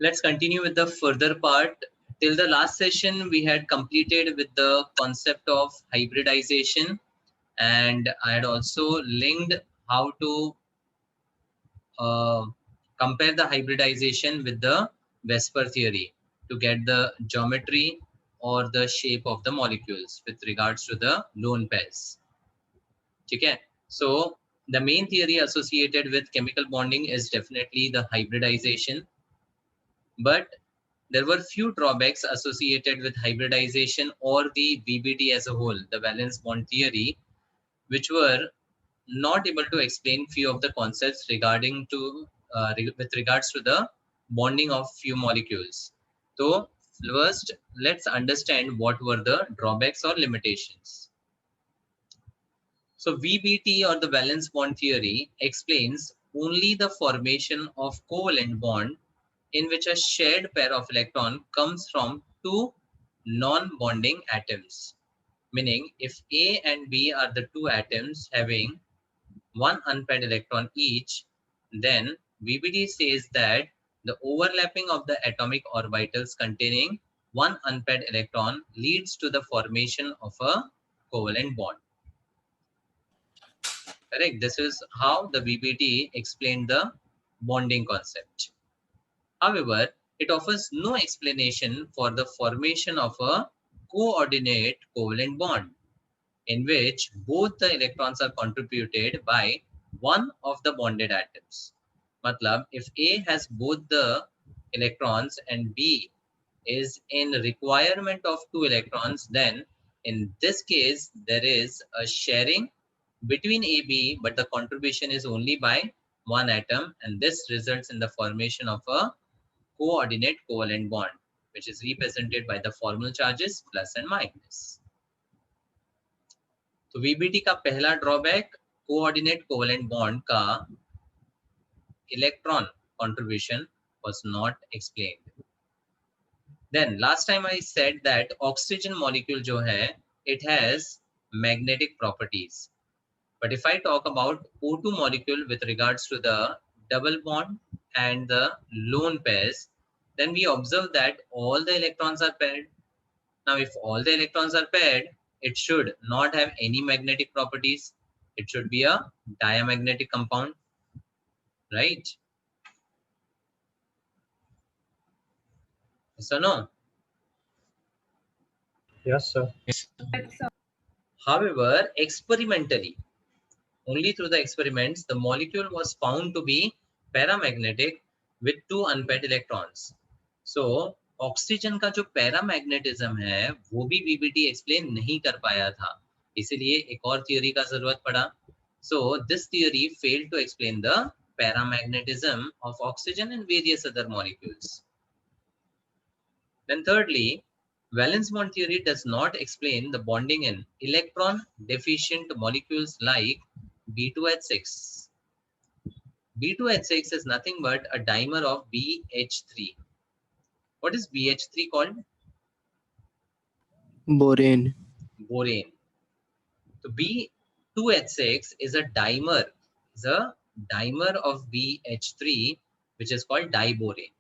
Let's continue with the further part. Till the last session, we had completed with the concept of hybridization, and I had also linked how to compare the hybridization with the Vesper theory to get the geometry or the shape of the molecules with regards to the lone pairs. Okay, so the main theory associated with chemical bonding is definitely the hybridization, but there were few drawbacks associated with hybridization or the VBT as a whole, the valence bond theory, which were not able to explain few of the concepts regarding to with regards to the bonding of few molecules. So first, let's understand what were the drawbacks or limitations. So VBT or the valence bond theory explains only the formation of covalent bond in which a shared pair of electron comes from two non-bonding atoms. Meaning, if A and B are the two atoms having one unpaired electron each, then VBT says that the overlapping of the atomic orbitals containing one unpaired electron leads to the formation of a covalent bond. Correct. This is how the VBT explained the bonding concept. However, it offers no explanation for the formation of a coordinate covalent bond in which both the electrons are contributed by one of the bonded atoms. Matlab, if A has both the electrons and B is in requirement of two electrons, then in this case, there is a sharing between AB, but the contribution is only by one atom, and this results in the formation of a coordinate covalent bond, which is represented by the formal charges plus and minus. तो VBT का पहला drawback coordinate covalent bond का electron contribution was not explained. Then last time I said that oxygen molecule जो है, it has magnetic properties. But if I talk about O2 molecule with regards to the double bond and the lone pairs, then we observe that all the electrons are paired. Now, if all the electrons are paired, it should not have any magnetic properties. It should be a diamagnetic compound, right? Yes or no? Yes, sir. Yes. However, experimentally, only through the experiments, the molecule was found to be paramagnetic with two unpaired electrons. So, oxygen का जो paramagnetism है वो भी VBT explain नहीं कर पाया था, इसीलिए एक और थियोरी का जरूरत पड़ा. So, this theory failed to explain the paramagnetism of oxygen and various other molecules. Then thirdly, valence bond theory does not explain the bonding in electron deficient molecules like B2H6. B2H6 is nothing but a dimer of BH3. What is BH3 called? Borane. Borane. So B2H6 is a dimer of BH3, which is called diborane.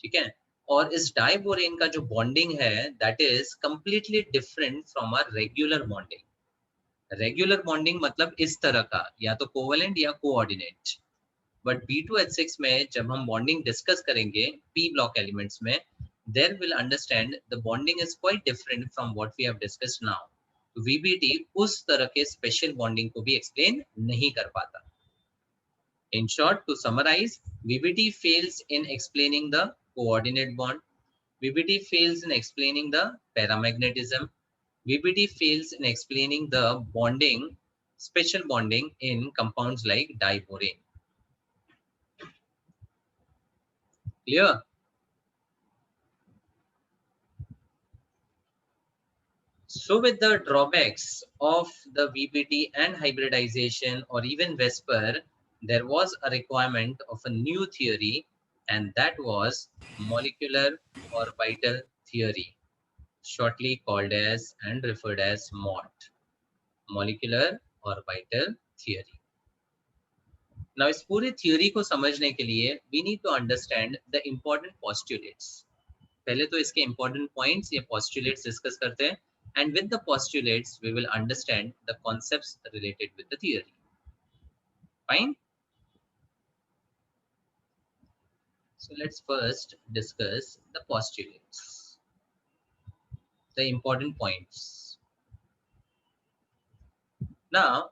ठीक है, और इस diborane का जो bonding है that is completely different from a regular bonding. Regular bonding मतलब इस तरह का, या तो कोवेलेंट या कोऑर्डिनेट. बट B2H6 में जब हम बॉन्डिंग डिस्कस करेंगे पी ब्लॉक एलिमेंट्स में, there will understand the bonding is quite different from what we have discussed now. VBT उस तरह के स्पेशल बॉन्डिंग को भी एक्सप्लेन नहीं कर पाता. In short, to summarize, VBT fails in explaining the coordinate bond. VBT fails in explaining the paramagnetism. VBT fails in explaining the bonding, special bonding in compounds like diborane. Clear? So with the drawbacks of the VBT and hybridization or even Vesper, there was a requirement of a new theory, and that was molecular orbital theory, shortly called as and referred as MORT, molecular orbital theory. Now इस पूरी theory को समझने के लिए we need to understand the important postulates. पहले तो इसके important points या पोस्टुलेट्स डिस्कस करते हैं, and with the postulates we will understand the concepts related with the theory. Fine. So let's first discuss the postulates, the important points. Now,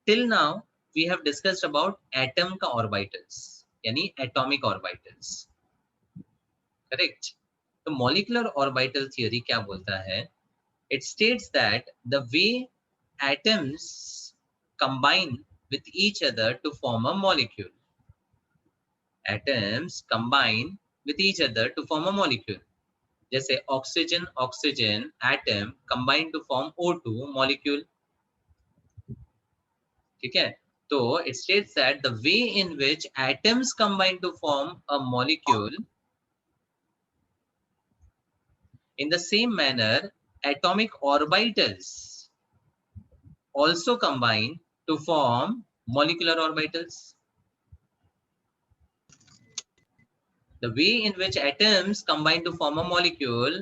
till now we have discussed about atom ka orbitals, yani atomic orbitals. Correct? तो molecular orbital theory क्या बोलता है? It states that the way atoms combine with each other to form a molecule. Atoms combine with each other to form a molecule. जैसे oxygen oxygen atom combine to form O2 molecule. ठीक है, तो it states that the way in which atoms combine to form a molecule, in the same manner atomic orbitals also combine to form molecular orbitals. The way in which atoms combine to form a molecule,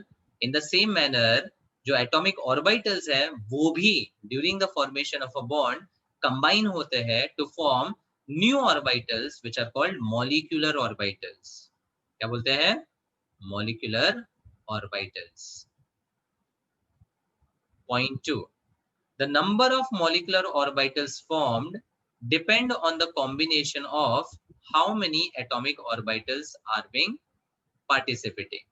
in the same manner जो atomic orbitals है वो भी during the formation of a bond combine होते हैं to form new orbitals which are called molecular orbitals. क्या बोलते हैं? Molecular orbitals. Point 2. The number of molecular orbitals formed depend on the combination of how many atomic orbitals are being participating.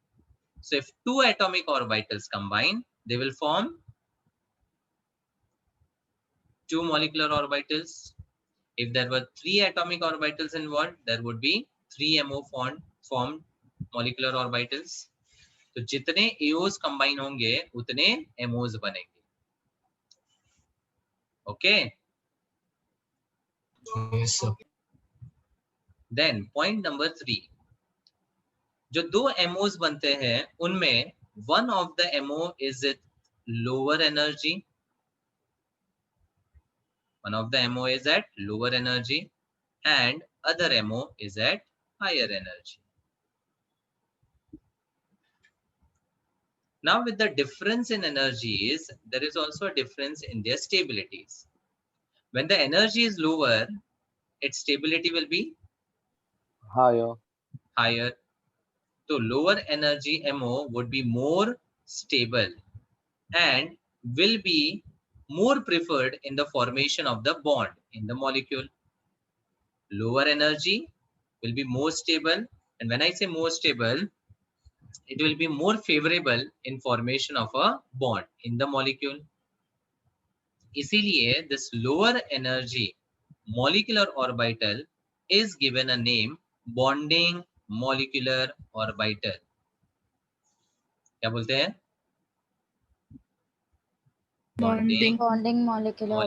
So if two atomic orbitals combine, they will form two molecular orbitals. If there were three atomic orbitals involved, there would be three MO formed molecular orbitals. तो जितने AOs combine होंगे उतने MOs बनेंगे. Okay. Yes, sir. Then point number 3. जो दो MOs बनते हैं उनमें one of the MO is at lower energy. One of the MO is at lower energy and other MO is at higher energy. Now with the difference in energies, there is also a difference in their stabilities. When the energy is lower, its stability will be higher. So lower energy MO would be more stable and will be more preferred in the formation of the bond in the molecule. Lower energy will be more stable, and when I say more stable, it will be more favorable in formation of a bond in the molecule. इसीलिए this lower energy molecular orbital is given a name bonding molecular orbital. क्या बोलते हैं? Bonding molecular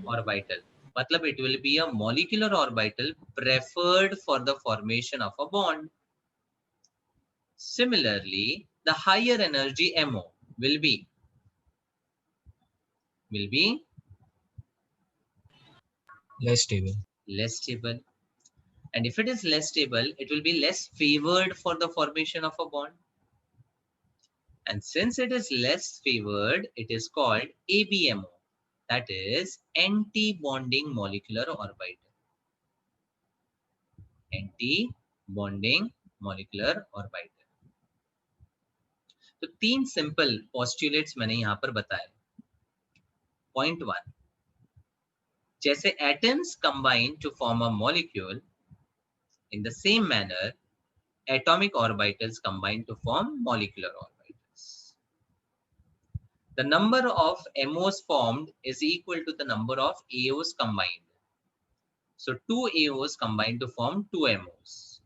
orbital. मतलब it will be a molecular orbital preferred for the formation of a bond. Similarly, the higher energy MO will be Less stable. less stable. And if it is less stable, it will be less favored for the formation of a bond. And since it is less favored, it is called ABMO. That is anti-bonding molecular orbital. Anti-bonding molecular orbital. तो तीन simple postulates मैंने यहां पर बताए. Point 1. जैसे atoms combine to form a molecule, in the same manner, atomic orbitals combine to form molecular orbitals. The number of MOs formed is equal to the number of AOs combined. So 2 AOs combine to form 2 MOs.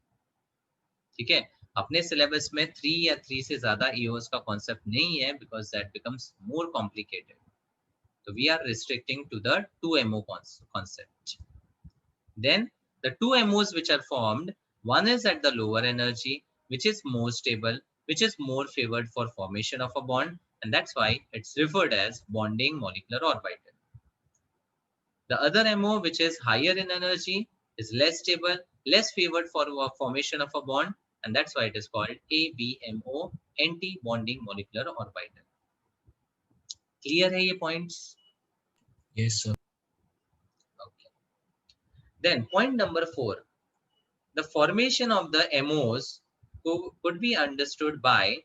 ठीक है, अपने syllabus में 3 या 3 से ज्यादा AOs का concept नहीं है because that becomes more complicated. So we are restricting to the 2 MO concept. Then the 2 MOs which are formed, one is at the lower energy, which is more stable, which is more favored for formation of a bond, and that's why it's referred as bonding molecular orbital. The other MO which is higher in energy is less stable, less favored for formation of a bond, and that's why it is called ABMO, anti-bonding molecular orbital. Clear है ये points? Yes, sir. Okay. Then point number 4, the formation of the MOs could be understood by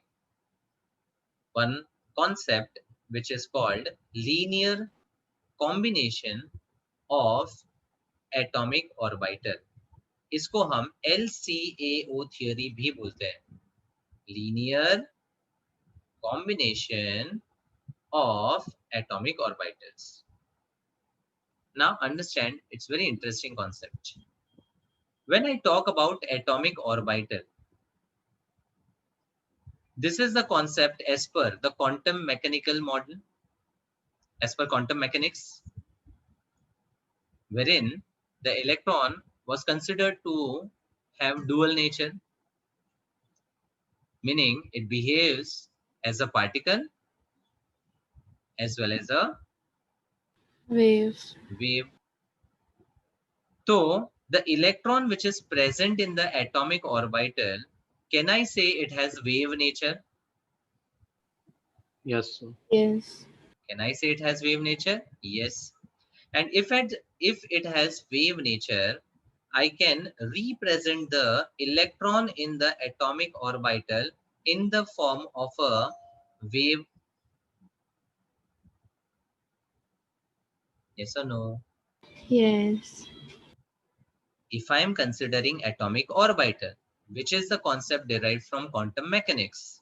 one concept which is called linear combination of atomic orbital. इसको हम LCAO theory भी बोलते हैं, linear combination of atomic orbitals. Now understand, it's very interesting concept. When I talk about atomic orbital, this is the concept as per the quantum mechanical model, as per quantum mechanics, wherein the electron was considered to have dual nature, meaning it behaves as a particle as well as a Wave. wave. So the electron which is present in the atomic orbital, can I say it has wave nature? Yes, sir. Yes. Can I say it has wave nature? Yes. And if it has wave nature, I can represent the electron in the atomic orbital in the form of a wave. Yes or no? Yes. If I am considering atomic orbital, which is the concept derived from quantum mechanics,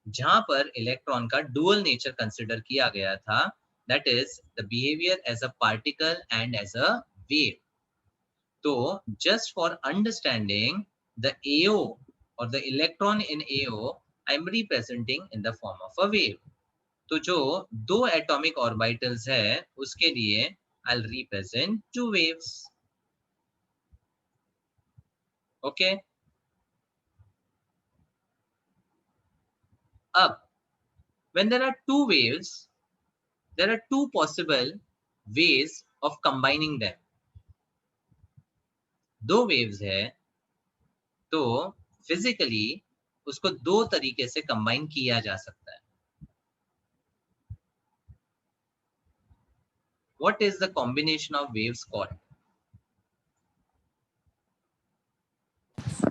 जहां पर electron का dual nature consider किया गया था, that is the behavior as a particle and as a wave. So just for understanding the AO or the electron in AO, I am representing in the form of a wave. तो जो दो atomic orbitals है, उसके लिए I'll represent two waves. Okay. Up. When there are two waves, there are two possible ways of combining them. दो waves है, तो physically उसको दो तरीके से combine किया जा सकता है. What is the combination of waves called?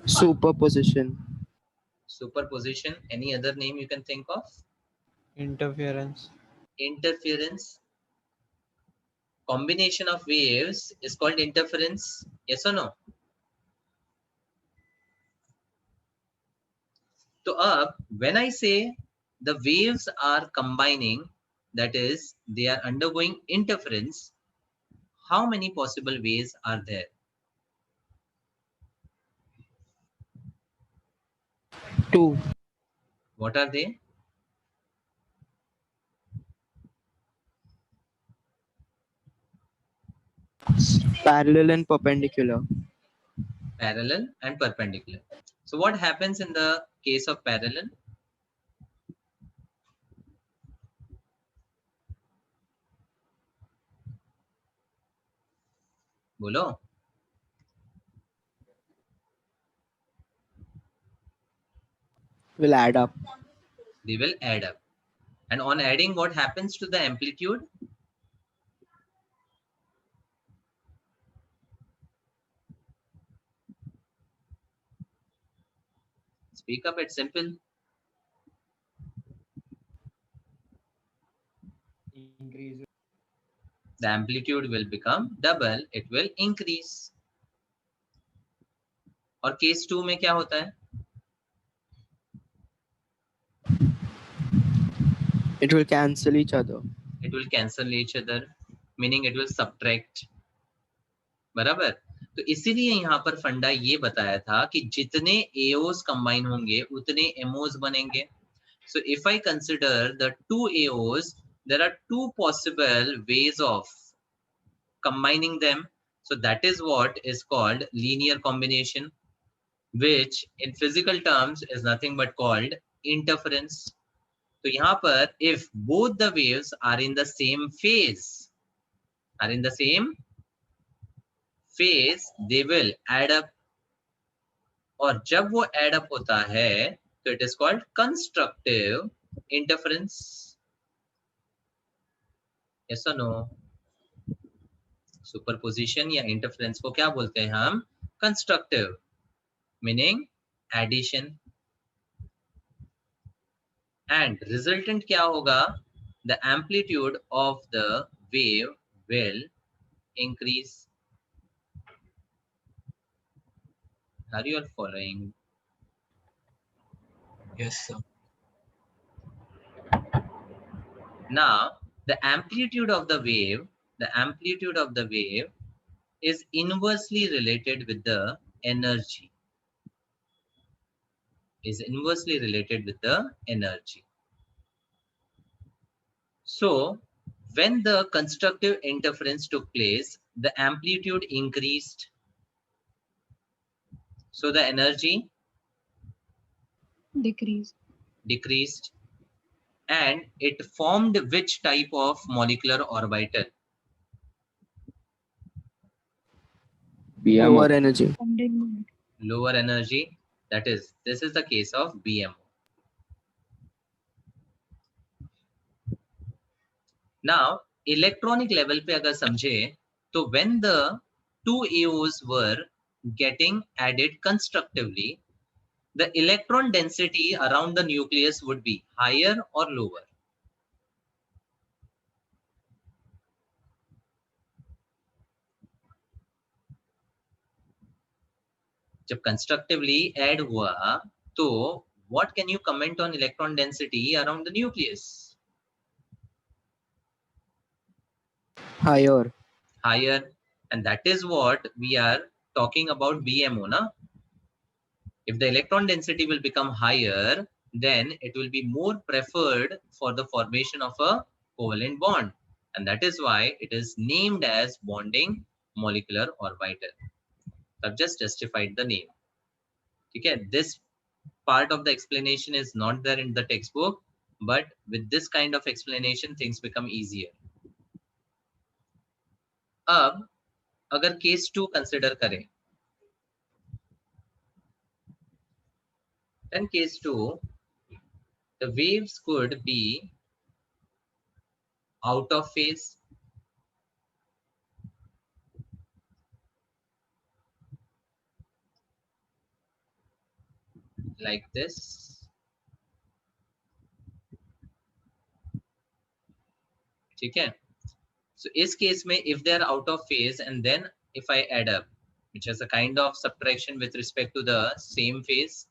Superposition. Superposition. Any other name you can think of? Interference. Interference. Combination of waves is called interference. Yes or no? So when I say the waves are combining, that is they are undergoing interference, how many possible ways are there? Two. What are they? Parallel and perpendicular. Parallel and perpendicular. So what happens in the case of parallel? Bolo. Will add up. They will add up. And on adding, what happens to the amplitude? Speak up, it's simple. Increase. The amplitude will become double, it will increase. और case 2 में क्या होता है? It will cancel each other. It will cancel each other, meaning it will subtract. बराबर. तो इसीलिए यहाँ पर फंडा ये बताया था कि जितने AOs कंबाइन होंगे उतने MOs बनेंगे. So if I consider the two AOs, there are two possible ways of combining them. So that is what is called linear combination, which in physical terms is nothing but called interference. तो यहाँ पर if both the waves are in the same phase, phase they will add up, और जब वो add up होता है तो it is called constructive interference. Yes or no? Superposition या इंटरफेरेंस को क्या बोलते हैं हम? Constructive, meaning addition. And resultant क्या होगा? The amplitude of the wave will increase. Are you all following? Yes, sir. Now the amplitude of the wave is inversely related with the energy. So when the constructive interference took place, the amplitude increased, so the energy decreased, and it formed which type of molecular orbital? Lower energy. Lower energy. That is, this is the case of BMO. Now electronic level पे अगर समझे तो when the two AOs were getting added constructively, the electron density around the nucleus would be higher or lower? जब constructively add हुआ तो what can you comment on electron density around the nucleus? Higher. Higher. And that is what we are talking about BMO, na? If the electron density will become higher, then it will be more preferred for the formation of a covalent bond, and that is why it is named as bonding molecular orbital. I've just justified the name. Okay, this part of the explanation is not there in the textbook, but with this kind of explanation things become easier. अब अगर case 2 consider करें, then case 2, the waves could be out of phase, like this, ठीक है? So इस case में if they are out of phase and then if I add up, which is a kind of subtraction with respect to the same phase,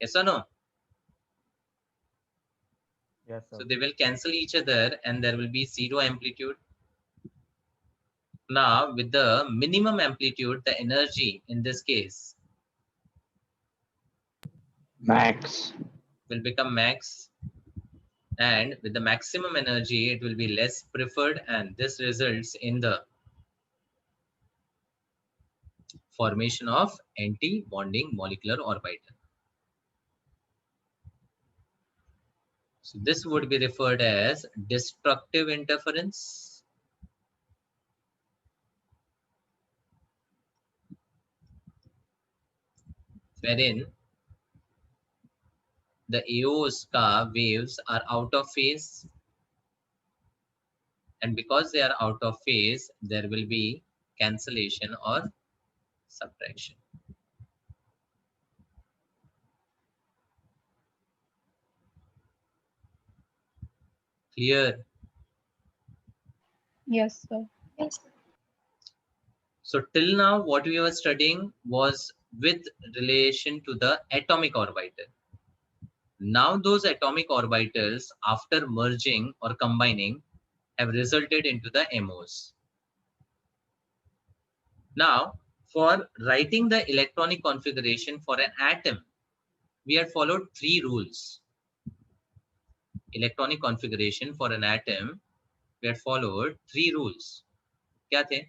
yes or no? Yes, sir. So they will cancel each other and there will be zero amplitude. Now with the minimum amplitude, the energy in this case Max. will become max, and with the maximum energy it will be less preferred, and this results in the formation of anti-bonding molecular orbital. So this would be referred as destructive interference, wherein the AOs ka waves are out of phase, and because they are out of phase, there will be cancellation or subtraction. Clear? Yes, sir. So till now, what we were studying was with relation to the atomic orbital. Now those atomic orbitals, after merging or combining, have resulted into the MOs. Now, for writing the electronic configuration for an atom, we had followed 3 rules. Electronic configuration for an atom, we had followed 3 rules. क्या थे?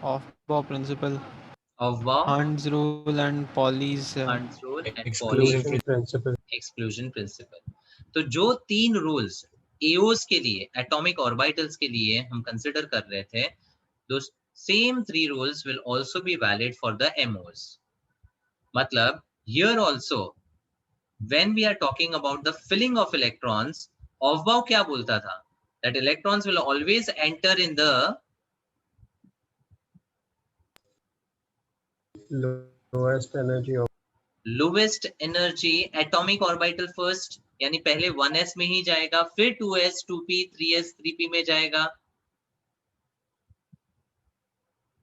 Aufbau principle, Aufbau, Hund's rule and Pauli's Hund's rule and Exclusion Pauli's principle. exclusion principle. तो जो 3 rules Eos के लिए, atomic orbitals के लिए हम consider कर रहे थे, those same 3 rules will also be valid for the MOs. मतलब here also when we are talking about the filling of electrons, Aufbau क्या बोलता था? That electrons will always enter in the lowest energy atomic orbital first, यानी पहले 1s में ही जाएगा, फिर 2s 2p 3s 3p में जाएगा.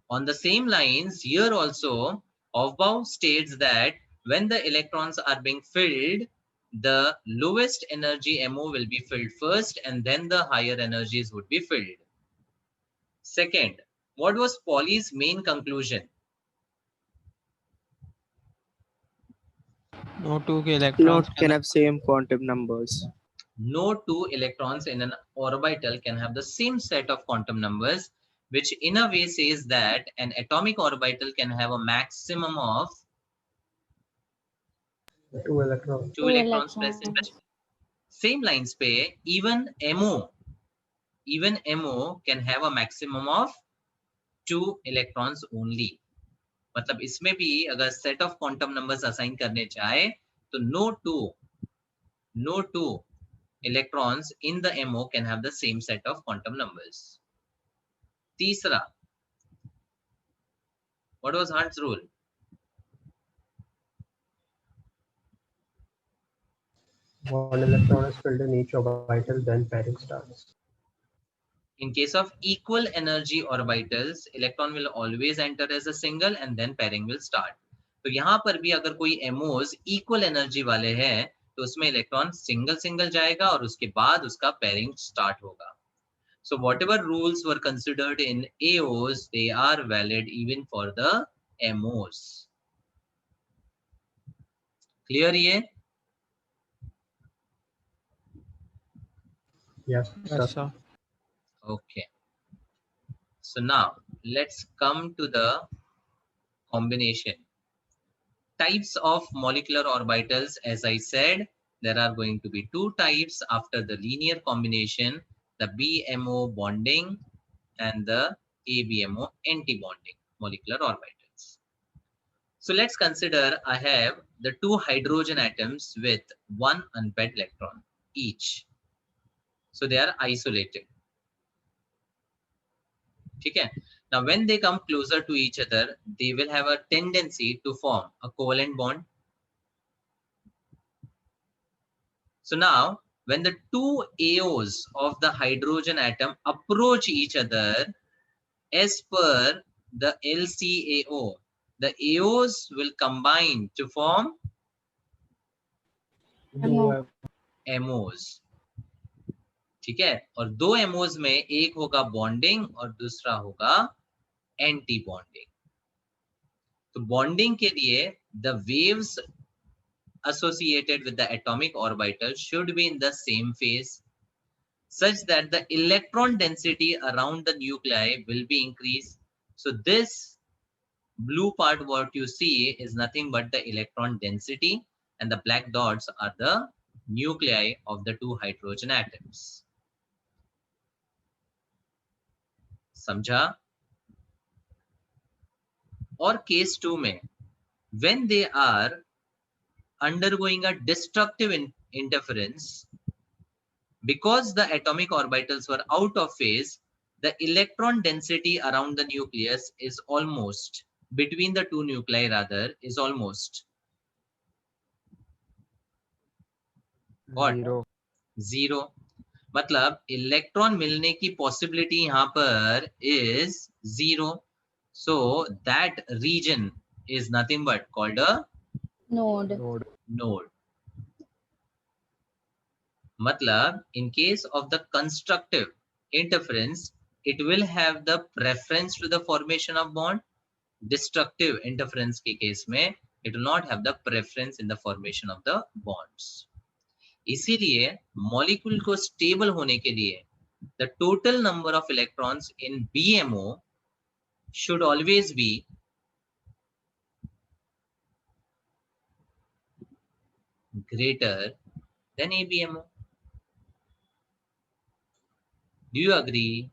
On the same lines, here also Aufbau states that when the electrons are being filled, the lowest energy MO will be filled first and then the higher energies would be filled. Second, what was Pauli's main conclusion? No two electrons can have same quantum numbers. No 2 electrons in an orbital can have the same set of quantum numbers, which in a way says that an atomic orbital can have a maximum of 2 electrons present. Same lines पे even MO can have a maximum of 2 electrons only. मतलब इसमें भी अगर set of quantum numbers assign करने जाए तो no two electrons in the MO can have the same set of quantum numbers. तीसरा, what was Hund's rule? One electron is filled in each orbital, then pairing starts. In case of equal energy orbitals, electron will always enter as a single and then pairing will start. तो यहाँ पर भी अगर कोई MOs equal energy वाले हैं तो उसमें इलेक्ट्रॉन सिंगल जाएगा और उसके बाद उसका pairing start होगा. So whatever rules were considered in AOs, they are valid even for the MOs. Clear ये? Yes, Yes, sir. Okay. So now let's come to the combination. Types of molecular orbitals, as I said, there are going to be 2 types after the linear combination, the BMO bonding and the ABMO anti-bonding molecular orbitals. So let's consider I have the 2 hydrogen atoms with 1 unpaired electron each. So they are isolated. Okay. Now when they come closer to each other, they will have a tendency to form a covalent bond. So now when the 2 AOs of the hydrogen atom approach each other, as per the LCAO, the AOs will combine to form MOs. ठीक है, और 2 MOs में एक होगा bonding और दूसरा होगा anti bonding. तो बॉन्डिंग के लिए the waves associated with the atomic orbital should be in the same phase such that the electron density around the nuclei will be increased. So this blue part what you see is nothing but the electron density and the black dots are the nuclei of the 2 hydrogen atoms. समझा? और case 2 में when they are undergoing a destructive interference, because the atomic orbitals were out of phase, the electron density around the nucleus is almost, between the 2 nuclei rather, is almost what? Zero. मतलब electron मिलने की possibility यहाँ पर is 0. So that region is nothing but called a Node. node. मतलब in case of the constructive interference, it will have the preference to the formation of bond. Destructive interference के case में it will not have the preference in the formation of the bonds. इसीलिए molecule को stable होने के लिए the total number of electrons in BMO should always be greater than ABMO. Do you agree?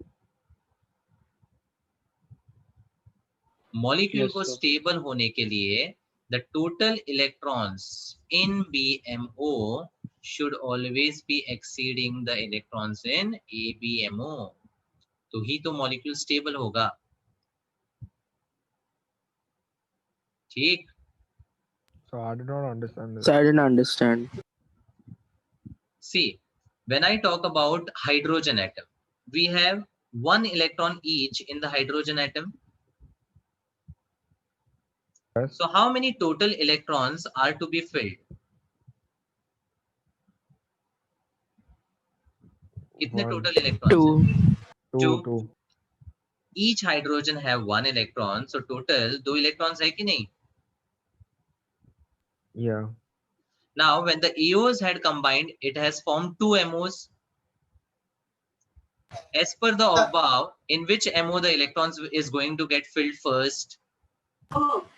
Molecule Yes, को sir. Stable होने के लिए the total electrons in BMO should always be exceeding the electrons in ABMO. तो ही तो molecule stable होगा. ठीक. So I did not understand this. So I didn't understand. See, when I talk about hydrogen atom, we have one electron each in the hydrogen atom. Yes. So how many total electrons are to be filled? कितने One. total electrons Two. हैं? Two. Two. Each hydrogen have one electron, so total 2 electrons है कि नहीं? Yeah. Now when the AOs had combined, it has formed 2 MOs. As per the above, in which MO the electrons is going to get filled first?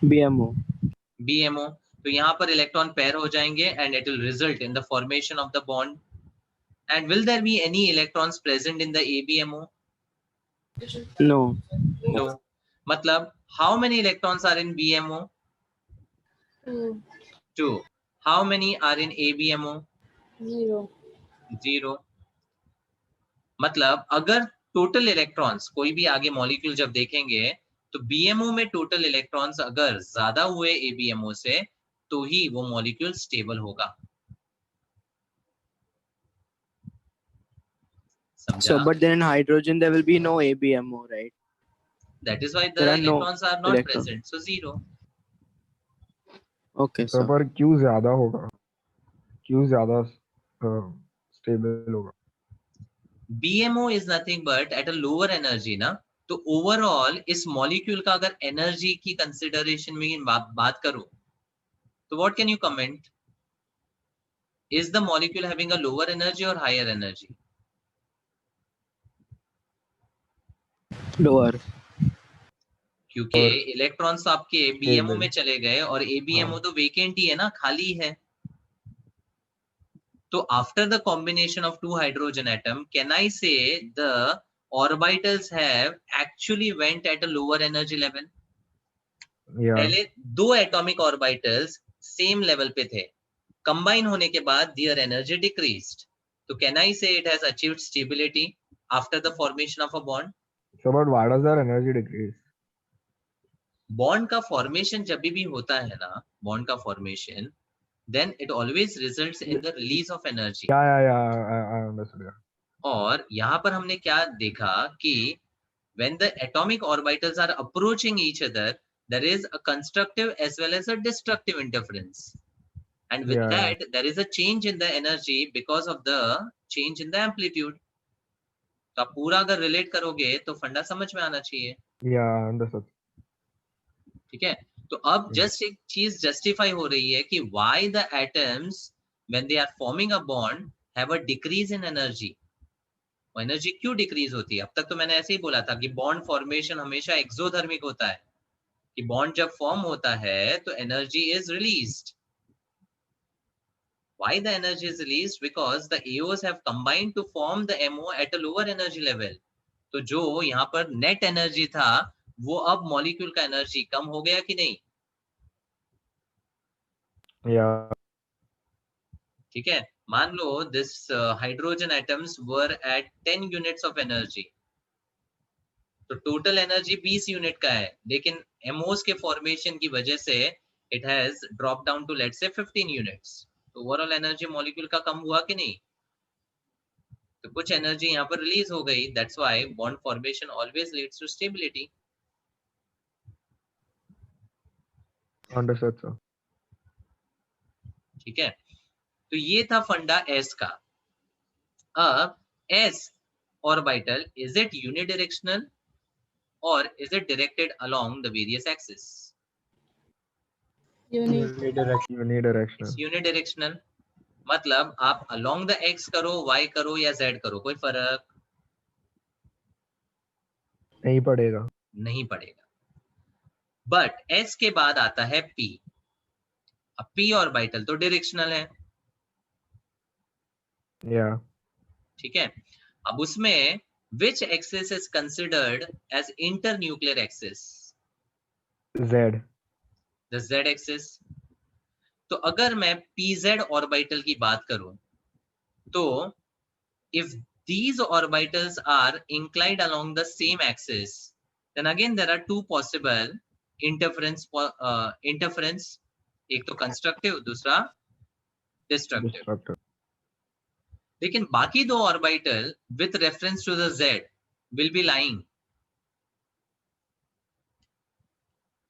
BMO. BMO. तो यहाँ पर electron pair हो जाएंगे and it will result in the formation of the bond. And will there be any electrons present in the ABMO? No. No. मतलब how many electrons are in BMO? 2. 2. How many are in ABMO? 0. 0. मतलब अगर total electrons कोई भी आगे molecule जब देखेंगे तो BMO में टोटल इलेक्ट्रॉन्स अगर ज्यादा हुए एबीएमओ से तो ही वो मॉलिक्यूल स्टेबल होगा. So, समझा? but then in hydrogen there will be no ABMO, right? That is why the There are no electrons are not electrons. present, so 0. Okay, So sir. पर Q ज्यादा होगा. Q ज्यादा stable होगा. BMO is nothing but at a lower energy ना. तो overall इस molecule का अगर एनर्जी की कंसिडरेशन में बात करूं तो what can you comment? Is the molecule having a lower energy or higher energy? Lower. क्योंकि और इलेक्ट्रॉन्स तो आपके बीएमओ stable. में चले गए और एबीएमओ तो वेकेंट ही है ना, खाली है. तो after the combination of two hydrogen atom can I say the orbitals have actually went at a lower energy level. Yeah. पहले दो एटॉमिक ऑर्बिटल्स सेम लेवल पे थे, कंबाइन होने के बाद देयर एनर्जी डिक्रीज्ड. तो कैन आई से it has achieved stability after the formation of a bond. So but why does their energy decrease? Bond का फॉर्मेशन जब भी होता है ना, बॉन्ड का formation, then it always results in the release of energy. Yeah. I understood. Yeah. और यहाँ पर हमने क्या देखा कि when the atomic orbitals are approaching each other, there is a constructive as well as a destructive interference. And with Yeah. that, there is a change in the energy because of the change in the amplitude. तो आप पूरा अगर relate करोगे तो फंडा समझ में आना चाहिए. Yeah, understood. ठीक है. तो अब जस्ट एक चीज जस्टिफाई हो रही है कि why the atoms when they are forming a bond have a decrease in energy. Energy क्यों डिक्रीज होती है? अब तक तो मैंने ऐसे ही बोला था कि बॉन्ड फॉर्मेशन हमेशा एक्सोथर्मिक होता है, कि बॉन्ड जब फॉर्म होता है तो energy is released. Why the energy is released? Because the AOs have combined to form the MO at a lower energy level. तो जो यहाँ पर नेट एनर्जी था वो अब मॉलिक्यूल का एनर्जी कम हो गया कि नहीं? Yeah. ठीक है. मान लो this hydrogen atoms were at 10 units of energy, तो टोटल एनर्जी 20 यूनिट का है, लेकिन एमओस के फॉर्मेशन की वजह से it has drop down to let's say 15 units. तो ओवरऑल एनर्जी मॉलिक्यूल का कम हुआ कि नहीं? तो कुछ एनर्जी यहाँ पर रिलीज हो गई. That's why bond formation always leads to stability. Understood, sir. ठीक है. तो ये था फंडा एस का. अब S orbital, is it unidirectional or is it directed along the various axes? Unidirectional. Unidirectional. It's unidirectional. मतलब आप along the x करो, y करो या z करो, कोई फर्क नहीं पड़ेगा. नहीं पड़ेगा. बट s के बाद आता है p. अब p ऑर्बिटल तो डायरेक्शनल है. Yeah. ठीक है. अब उसमें Which axis is considered as internuclear axis? Z. The Z axis. तो अगर मैं pz ऑर्बिटल की बात करूं तो if these orbitals are inclined along the same axis, then again there are two possible interference. एक तो constructive, दूसरा destructive. Destructive. लेकिन बाकी दो orbital with reference to the Z will be lying.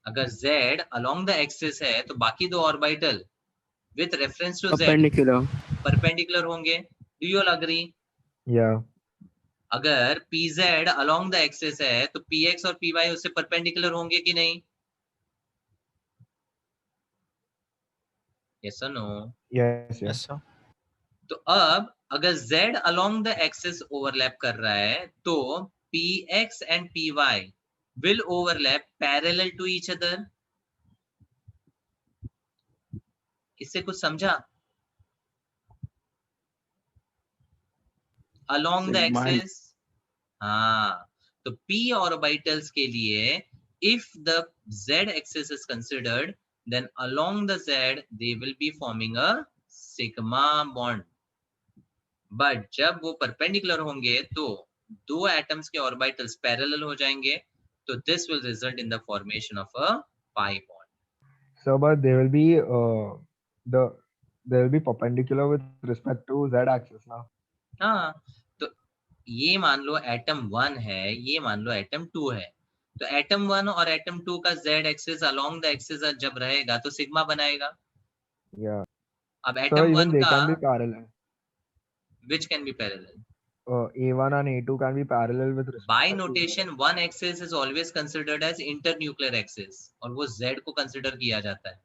अगर Z along the axis है तो बाकी दो orbital with reference to Z Perpendicular. perpendicular होंगे. Do you all agree? Yeah. अगर pz along the axis है तो px और py उससे perpendicular होंगे कि नहीं? Yes or no? Yes. Yes. Yes, sir. तो अब अगर z along the axis overlap कर रहा है तो px and py will overlap parallel to each other. इससे कुछ समझा? Along the Sigma and- axis. हाँ, तो p orbitals के लिए if the z axis is considered, then along the z they will be forming a sigma bond. But जब वो perpendicular होंगे तो दो atoms के orbitals parallel हो जाएंगे, तो this will result in the formation of a pi bond. So, but they will be they will be perpendicular with respect to Z axis now. हाँ, तो ये मान लो एटम 1 है, ये मान लो एटम 2 है, तो एटम 1 और एटम 2 का z axis along the axis जब रहेगा तो सिग्मा बनाएगा. Yeah. अब So एटम even 1 they का can be parallel. which can be parallel. A1 and A2 can be parallel with respect By to notation one axis is always considered as internuclear axis और वो z को consider किया जाता है.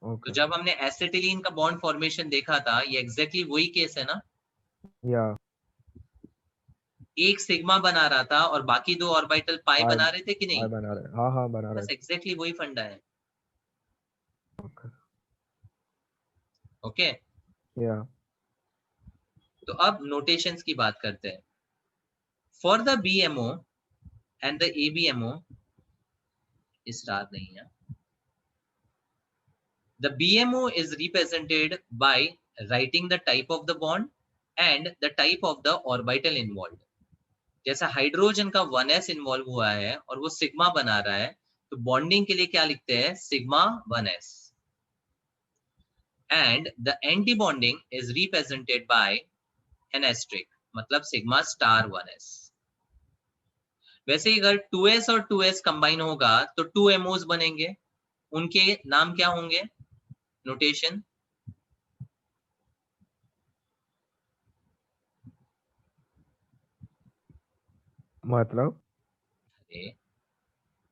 तो Okay. जब हमने एसिटिलीन का बॉन्ड फॉर्मेशन देखा था, ये एग्जैक्टली वही केस है ना. Yeah. एक सिग्मा बना रहा था और बाकी दो ऑर्बिटल पाई Pi- बना रहे थे कि नहीं. pi बना रहे. हाँ बना रहे. बस एग्जैक्टली वही फंडा है. Okay. ओके. Yeah. तो अब नोटेशंस की बात करते हैं. For the BMO and the ABMO star नहीं है. The BMO is represented by writing the type of the bond and the type of the orbital involved. जैसा हाइड्रोजन का 1s इन्वॉल्व हुआ है और वो सिग्मा बना रहा है, तो बॉन्डिंग के लिए क्या लिखते हैं? Sigma 1s. And the anti-bonding is represented by an asterisk, मतलब सिग्मा स्टार 1s. वैसे ही अगर 2s और 2s कंबाइन होगा तो 2 MOs बनेंगे. उनके नाम क्या होंगे? नोटेशन. मतलब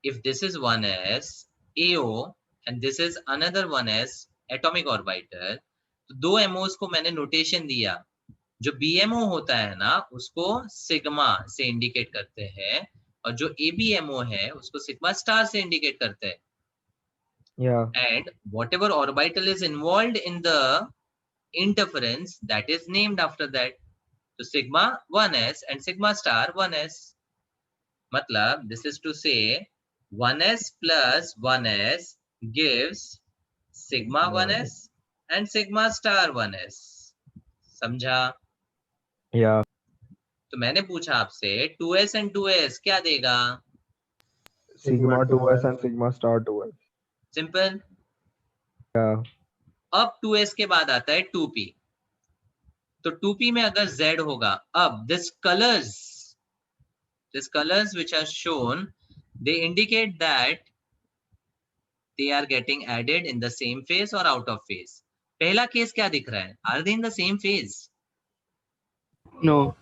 If this is 1s AO and this is another 1s atomic orbital, तो दो MOs को मैंने नोटेशन दिया. जो BMO होता है ना उसको सिग्मा से इंडिकेट करते हैं और जो ABMO है उसको सिग्मा स्टार से इंडिकेट करते हैं. Yeah. And whatever orbital is involved in the interference that is named after that. So sigma 1s and sigma star 1s. Matlab, this is to say 1s plus 1s gives sigma 1s and sigma star 1s. समझा? Yeah. तो मैंने पूछा आपसे 2s and 2s क्या देगा? Sigma 2s and sigma star 2s. Simple. Yeah. अब 2s के बाद आता है 2p. तो 2p में अगर z होगा, अब this colors which are shown, they indicate that they are getting added in the same phase or out of phase. पहला केस क्या दिख रहा है? Are they in the same phase? No.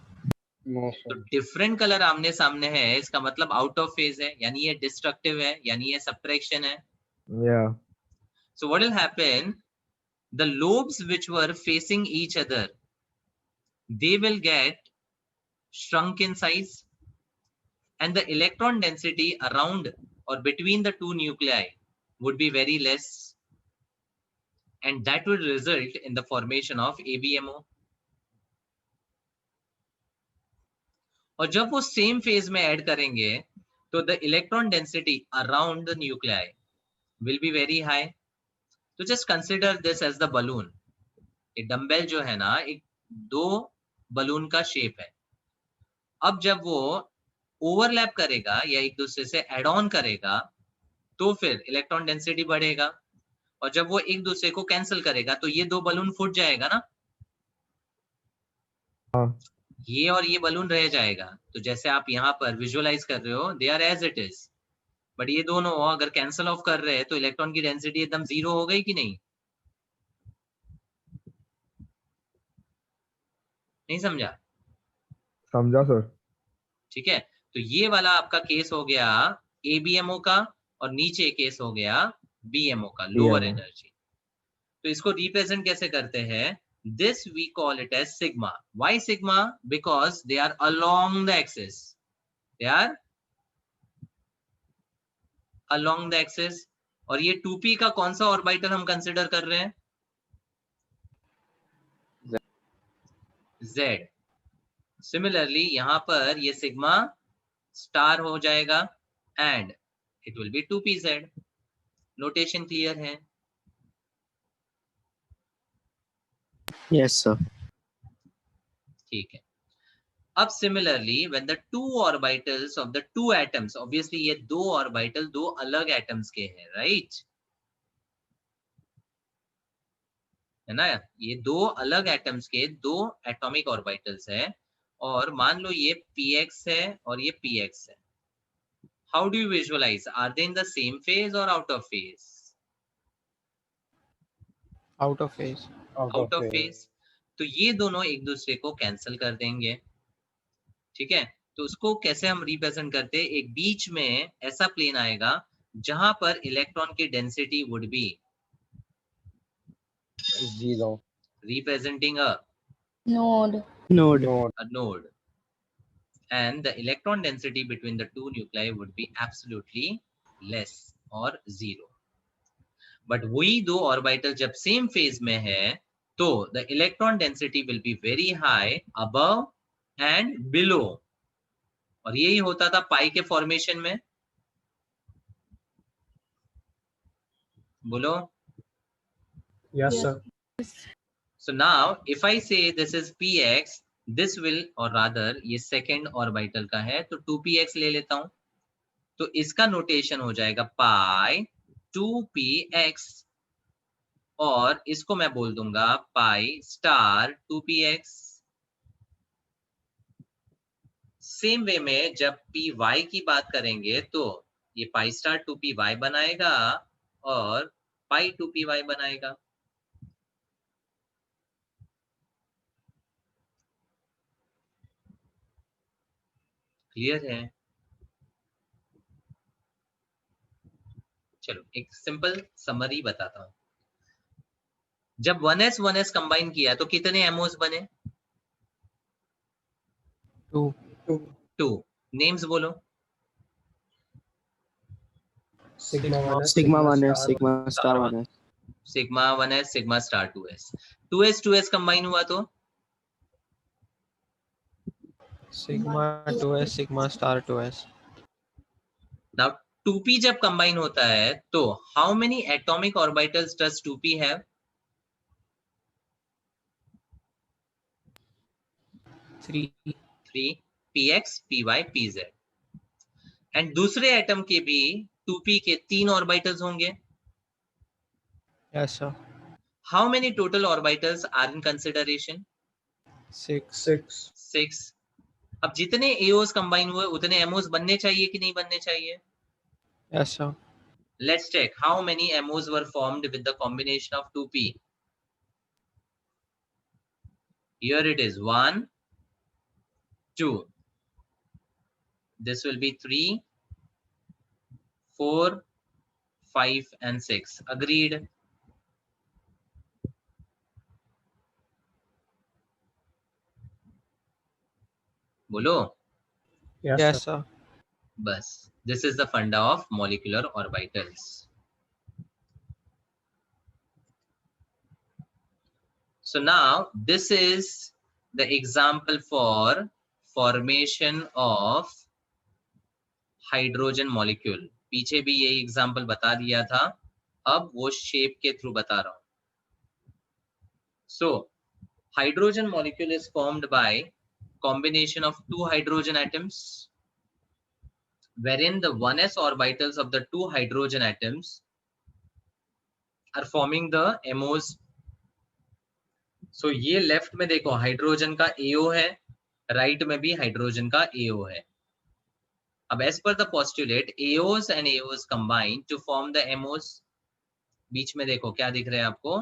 No. तो डिफरेंट कलर आमने सामने है, इसका मतलब आउट ऑफ फेज है, यानी ये डिस्ट्रक्टिव है, यानी ये सब्ट्रैक्शन है. Yeah. So what will happen? The lobes which were facing each other, they will get shrunk in size, and the electron density around or between the two nuclei would be very less, and that would result in the formation of ABMO. और जब वो same phase में add करेंगे तो the electron density around the nuclei will be very high. तो just consider this as the balloon. ये dumbbell जो है ना, एक दो बलून का शेप है. अब जब वो ओवरलैप करेगा या एक दूसरे से एड ऑन करेगा तो फिर इलेक्ट्रॉन डेंसिटी बढ़ेगा, और जब वो एक दूसरे को कैंसिल करेगा तो ये दो बलून फूट जाएगा ना. हाँ. ये और ये बलून रह जाएगा. तो जैसे आप यहाँ पर विजुअलाइज कर रहे हो, they are as it is, but ये दोनों अगर कैंसिल ऑफ कर रहे हैं तो इलेक्ट्रॉन की डेंसिटी एकदम 0 हो गई कि नहीं? नहीं समझा? समझा सर. ठीक है, तो ये वाला आपका केस हो गया ABMO का, और नीचे केस हो गया BMO का, लोअर BMO. एनर्जी. तो इसको रिप्रेजेंट कैसे करते हैं? This we call it as sigma. Why sigma? Because they are along the axis. They are along the axis. और ये 2p का कौन सा ऑर्बिटल हम कंसिडर कर रहे हैं? Z. सिमिलरली यहां पर ये सिग्मा स्टार हो जाएगा and it will be 2pz. Notation clear है? Yes, sir. ठीक है. अब similarly when the two orbitals of the two atoms, obviously ये दो ऑर्बिटल दो अलग एटम्स के हैं, राइट? है ना, ये दो अलग एटम्स के दो एटॉमिक ऑर्बिटल्स है, और मान लो ये px है और ये px है. How do you visualise? Are they in the same phase और out of phase? Out of phase. Out of phase. तो ये दोनों एक दूसरे को कैंसिल कर देंगे. ठीक है, तो उसको कैसे हम रिप्रेजेंट करते हैं? एक बीच में ऐसा प्लेन आएगा जहां पर इलेक्ट्रॉन की density would be 0. representing a Node. Node. node, and the electron density between the two nuclei would be absolutely less or 0. but वही दो ऑर्बिटल जब सेम फेज में है तो the electron density will be very high above and below. और यही होता था पाई के फॉर्मेशन में. बोलो. Yes, Yes. sir. So now if I say this is px, this will, or rather ये सेकेंड ऑर्बिटल का है तो 2px ले लेता हूं, तो इसका नोटेशन हो जाएगा पाई 2px, और इसको मैं बोल दूंगा pi star 2px. Same way में जब py की बात करेंगे तो ये पाई स्टार 2py बनाएगा और पाई 2py बनाएगा. क्लियर है? चलो एक सिंपल समरी बताता हूं. जब 1s 1s कंबाइन किया तो कितने एमओस बने? 2. 2. नेम्स बोलो. Sigma 1s, Sigma 1s, star Sigma star 1s. Sigma 1s sigma star 2s. 2s 2s combine हुआ तो Sigma 2s, Sigma star 2s. Now 2p जब कंबाइन होता है तो how many atomic orbitals does 2p हैव? 3. 3. px py pz. And दूसरे atom के भी 2p के 3 ऑर्बिटल्स होंगे. Yes, sir. How many total orbitals are in consideration? 6. 6. 6. अब जितने एओस कंबाइन हुए उतने एमओस बनने चाहिए कि नहीं बनने चाहिए? Yes, sir. Let's check how many MOs were formed with the combination of 2p. Here it is 1, 2. This will be 3, 4, 5 and 6. Agreed? बोलो. Yes, Yes, sir. sir. बस. This is the funda of molecular orbitals. So now this is the example for formation of hydrogen molecule. पीछे भी यही example बता दिया था, अब वो शेप के थ्रू बता रहा हूं। So hydrogen molecule is formed by combination of two hydrogen atoms, wherein the 1s orbitals of the two hydrogen atoms are forming the MOs. So ये लेफ्ट में देखो हाइड्रोजन का AO है, राइट में भी हाइड्रोजन का AO है। अब as per the postulate AOs and AOs combine to form the MOs. बीच में देखो क्या दिख रहा है आपको,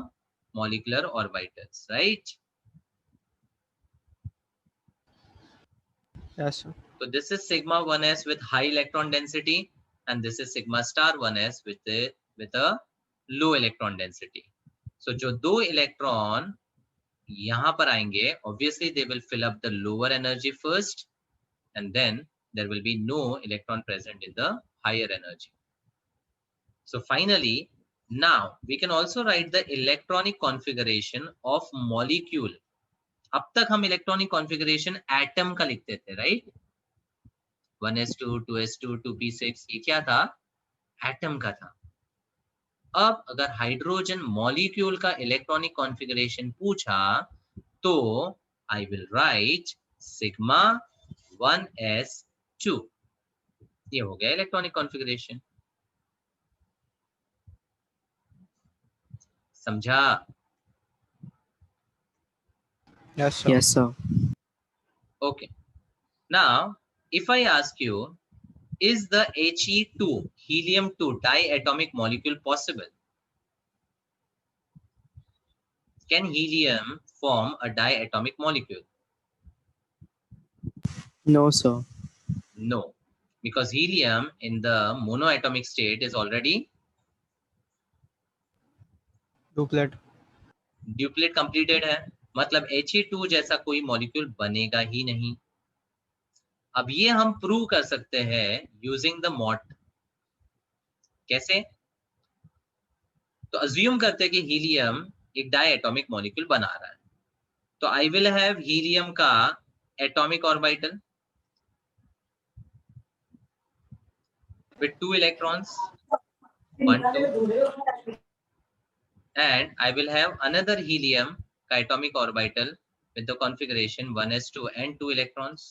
molecular orbitals, right? Yes, sir. So this is sigma 1s with high electron density, and this is sigma star 1s with a low electron density. So जो दो इलेक्ट्रॉन यहाँ पर आएंगे, obviously they will fill up the lower energy first, and then there will be no electron present in the higher energy. So finally, now we can also write the electronic configuration of molecule. अब तक हम electronic configuration atom का लिखते थे, right? 1s2, 2s2, 2p6, ये क्या था? Atom का था। अब अगर हाइड्रोजन मॉलिक्यूल का इलेक्ट्रॉनिक कॉन्फ़िगरेशन पूछा तो I will write sigma 1s2। ये हो गया इलेक्ट्रॉनिक कॉन्फ़िगरेशन। समझा? Yes, sir. Yes, sir. Okay. Now, if I ask you, is the He2 helium-2 diatomic molecule possible? Can helium form a diatomic molecule? No, sir. No, because helium in the monoatomic state is already Duplet. duplet completed है, मतलब He2 जैसा कोई molecule बनेगा ही नहीं। अब ये हम prove कर सकते हैं यूजिंग द मॉट। कैसे? तो अज्यूम करते हैं कि हीलियम एक डायएटॉमिक मॉलिक्यूल बना रहा है, तो आई विल हैव हीलियम का atomic orbital with 2 electrons, 1 2, and I will have another helium का atomic orbital with the configuration 1s2 and 2 electrons.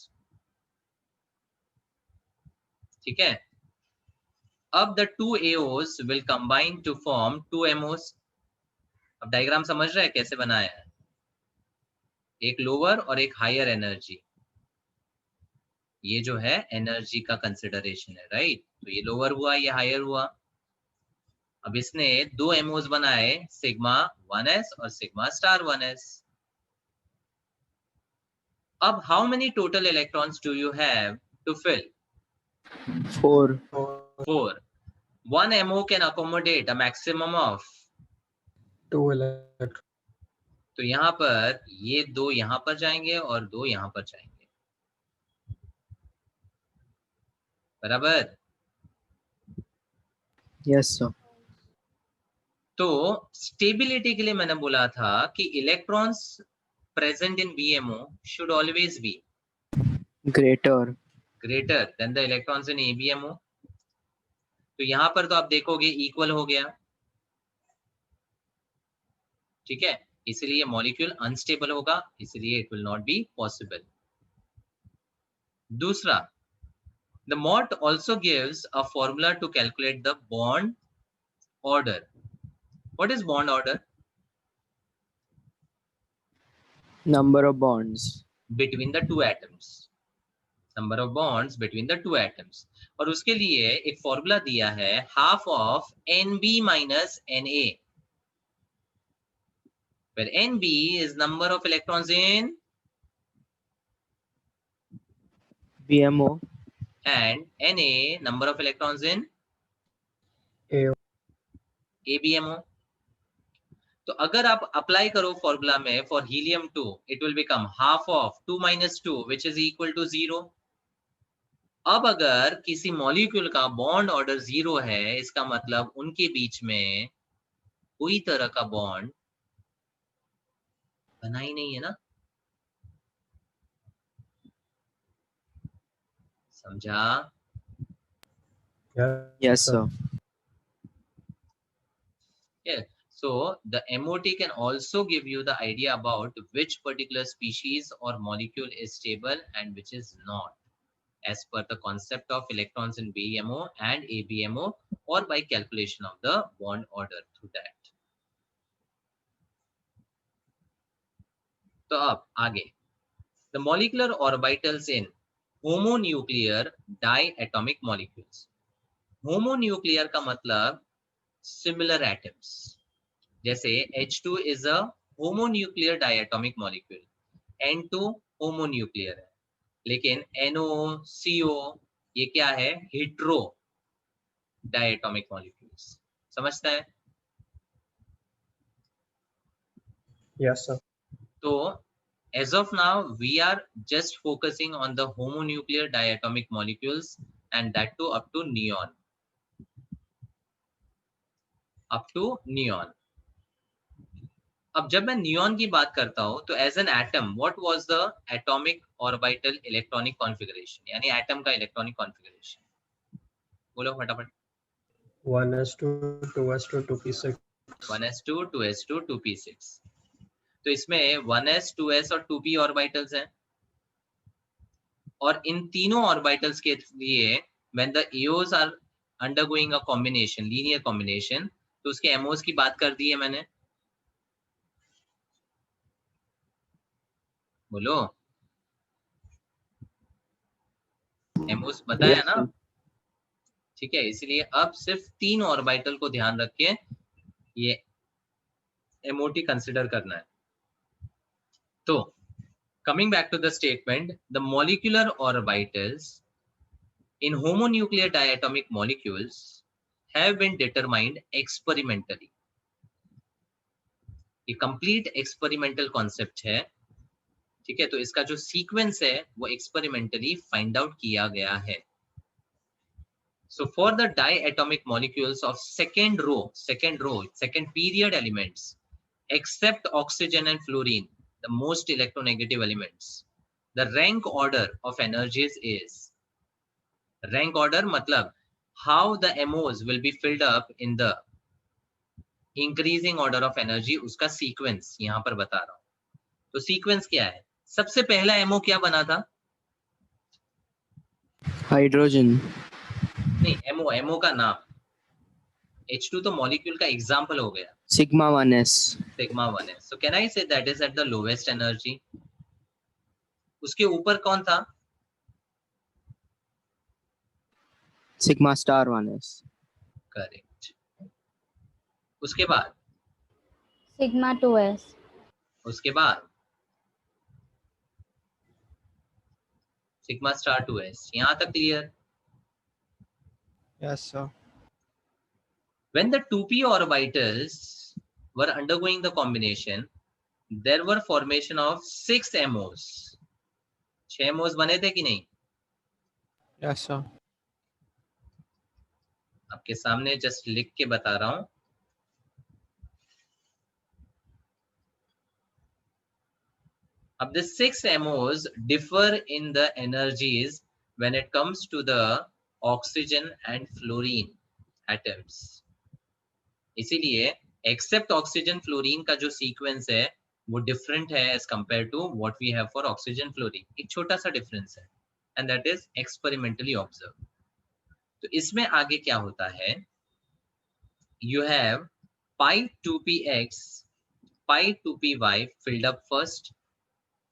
ठीक है? अब the 2 AOs will combine to form 2 MOs. अब डायग्राम समझ रहे हैं कैसे बनाया है? एक लोअर और एक हायर एनर्जी। ये जो है एनर्जी का कंसिडरेशन है, राइट? तो ये लोअर हुआ, ये हायर हुआ। अब इसने दो एमओस बनाए, सिग्मा 1s और सिग्मा स्टार 1s। अब how many total electrons do you have to fill? 4. 4. One MO can accommodate a maximum of 2 electrons. तो यहाँ पर ये दो यहाँ पर जाएंगे और दो यहाँ पर जाएंगे, बराबर? Yes, sir. तो स्टेबिलिटी के लिए मैंने बोला था कि electrons present in BMO should always be Greater. Greater than the electrons in ABMO. तो यहाँ पर तो आप देखोगे इक्वल हो गया, ठीक है? इसलिए मॉलिक्यूल अनस्टेबल होगा, इसलिए it will not be possible. दूसरा, the MOT also gives a formula to calculate the bond order. What is bond order? Number of bonds. Between the two atoms. Number of bonds between the two atoms. और उसके लिए एक formula दिया है, half of NB minus NA, where NB is number of electrons in BMO. and Na number of electrons in AO. ABMO. तो अगर आप apply करो फॉर्मूला में for helium 2, it will become half of 2 minus 2 which is equal to 0. अब अगर किसी molecule का bond order 0 है, इसका मतलब उनके बीच में कोई तरह का बॉन्ड बना ही नहीं है ना। समझा? Yes, sir. Yeah. So the MOT can also give you the idea about which particular species or molecule is stable and which is not, as per the concept of electrons in BMO and ABMO, or by calculation of the bond order through that. तो अब आगे, the molecular orbitals in homonuclear diatomic molecules. Homonuclear का मतलब similar atoms. जैसे H2 is a homonuclear diatomic molecule, N2 homonuclear है, लेकिन NO, CO ये क्या है? Hetero diatomic molecules. समझता है? Yes, sir. तो as of now we are just focusing on the homonuclear diatomic molecules, and that too up to neon. अब जब मैं नियॉन की बात करता हूं तो as an atom what was the atomic orbital electronic configuration, यानी एटम का इलेक्ट्रॉनिक कॉन्फ़िगरेशन. बोलो फटाफट. 1s2 2s2 2p6. 1s2 2s2 2p6. तो इसमें 1s 2s और 2p ऑर्बिटल्स हैं, और इन तीनों ऑर्बिटल्स के लिए when the AOs are undergoing a combination, linear combination, तो उसके एमओस की बात कर दी है मैंने. बोलो, एमओस बताया Yes, ना? sir. ठीक है, इसलिए अब सिर्फ 3 ऑर्बिटल को ध्यान रख के ये एमओटी कंसिडर करना है. तो coming back to the statement, the molecular orbitals in homonuclear diatomic molecules have been determined experimentally. ये complete experimental concept है, ठीक है? तो इसका जो sequence है वो experimentally find out किया गया है. So for the diatomic molecules of second period elements, except oxygen and fluorine, the most electronegative elements, the rank order of energies is, rank order मतलब how the MOs will be filled up in the increasing order of energy, उसका sequence यहाँ पर बता रहा हूँ. तो sequence क्या है? सबसे पहला MO क्या बना था? Hydrogen. नहीं, MO का नाम. H2 तो molecule का example हो गया. Sigma 1s. Sigma 1s. So can I say that is at the lowest energy? उसके ऊपर कौन था? Sigma star 1s. Correct. उसके बाद Sigma 2s. उसके बाद सिग्मा स्टार 2s. यहाँ तक clear? Yes, sir. When the 2p orbitals were undergoing the combination, there were formation of 6 MOs. 6 MOs बने थे कि नहीं? Yes, sir. आपके सामने जस्ट लिख के बता रहा हूं. अब the 6 MOs differ in the energies when it comes to the oxygen and fluorine atoms. इसीलिए except oxygen fluorine का जो सीक्वेंस है वो डिफरेंट है as compare to what we have for oxygen fluorine. एक छोटा सा डिफरेंस है, and that is experimentally observe. तो इसमें आगे क्या होता है? You have pi 2px, pi 2py filled up first,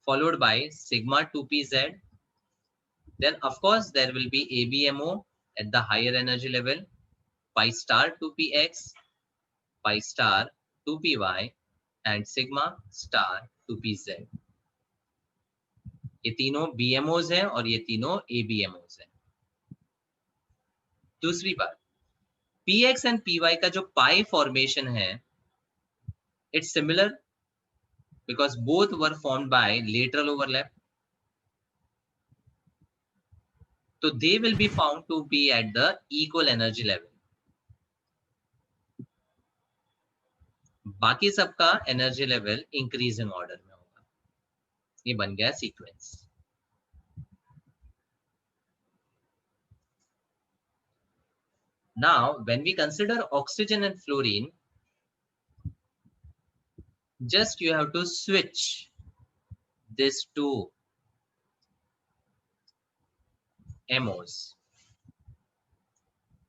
followed by sigma 2pz. Then of course there will be ABMO at the higher energy level, pi star 2px, pi star 2py and sigma star 2pz. ये तीनों BMOs हैं और ये तीनों ABMOs हैं. दूसरी बात, PX and PY का जो pi formation है, it's similar because both were formed by lateral overlap. So they will be found to be at the equal energy level. बाकी सबका एनर्जी लेवल इंक्रीजिंग ऑर्डर में होगा. ये बन गया sequence. Now, when we consider oxygen and fluorine, just you have to switch these two MOs.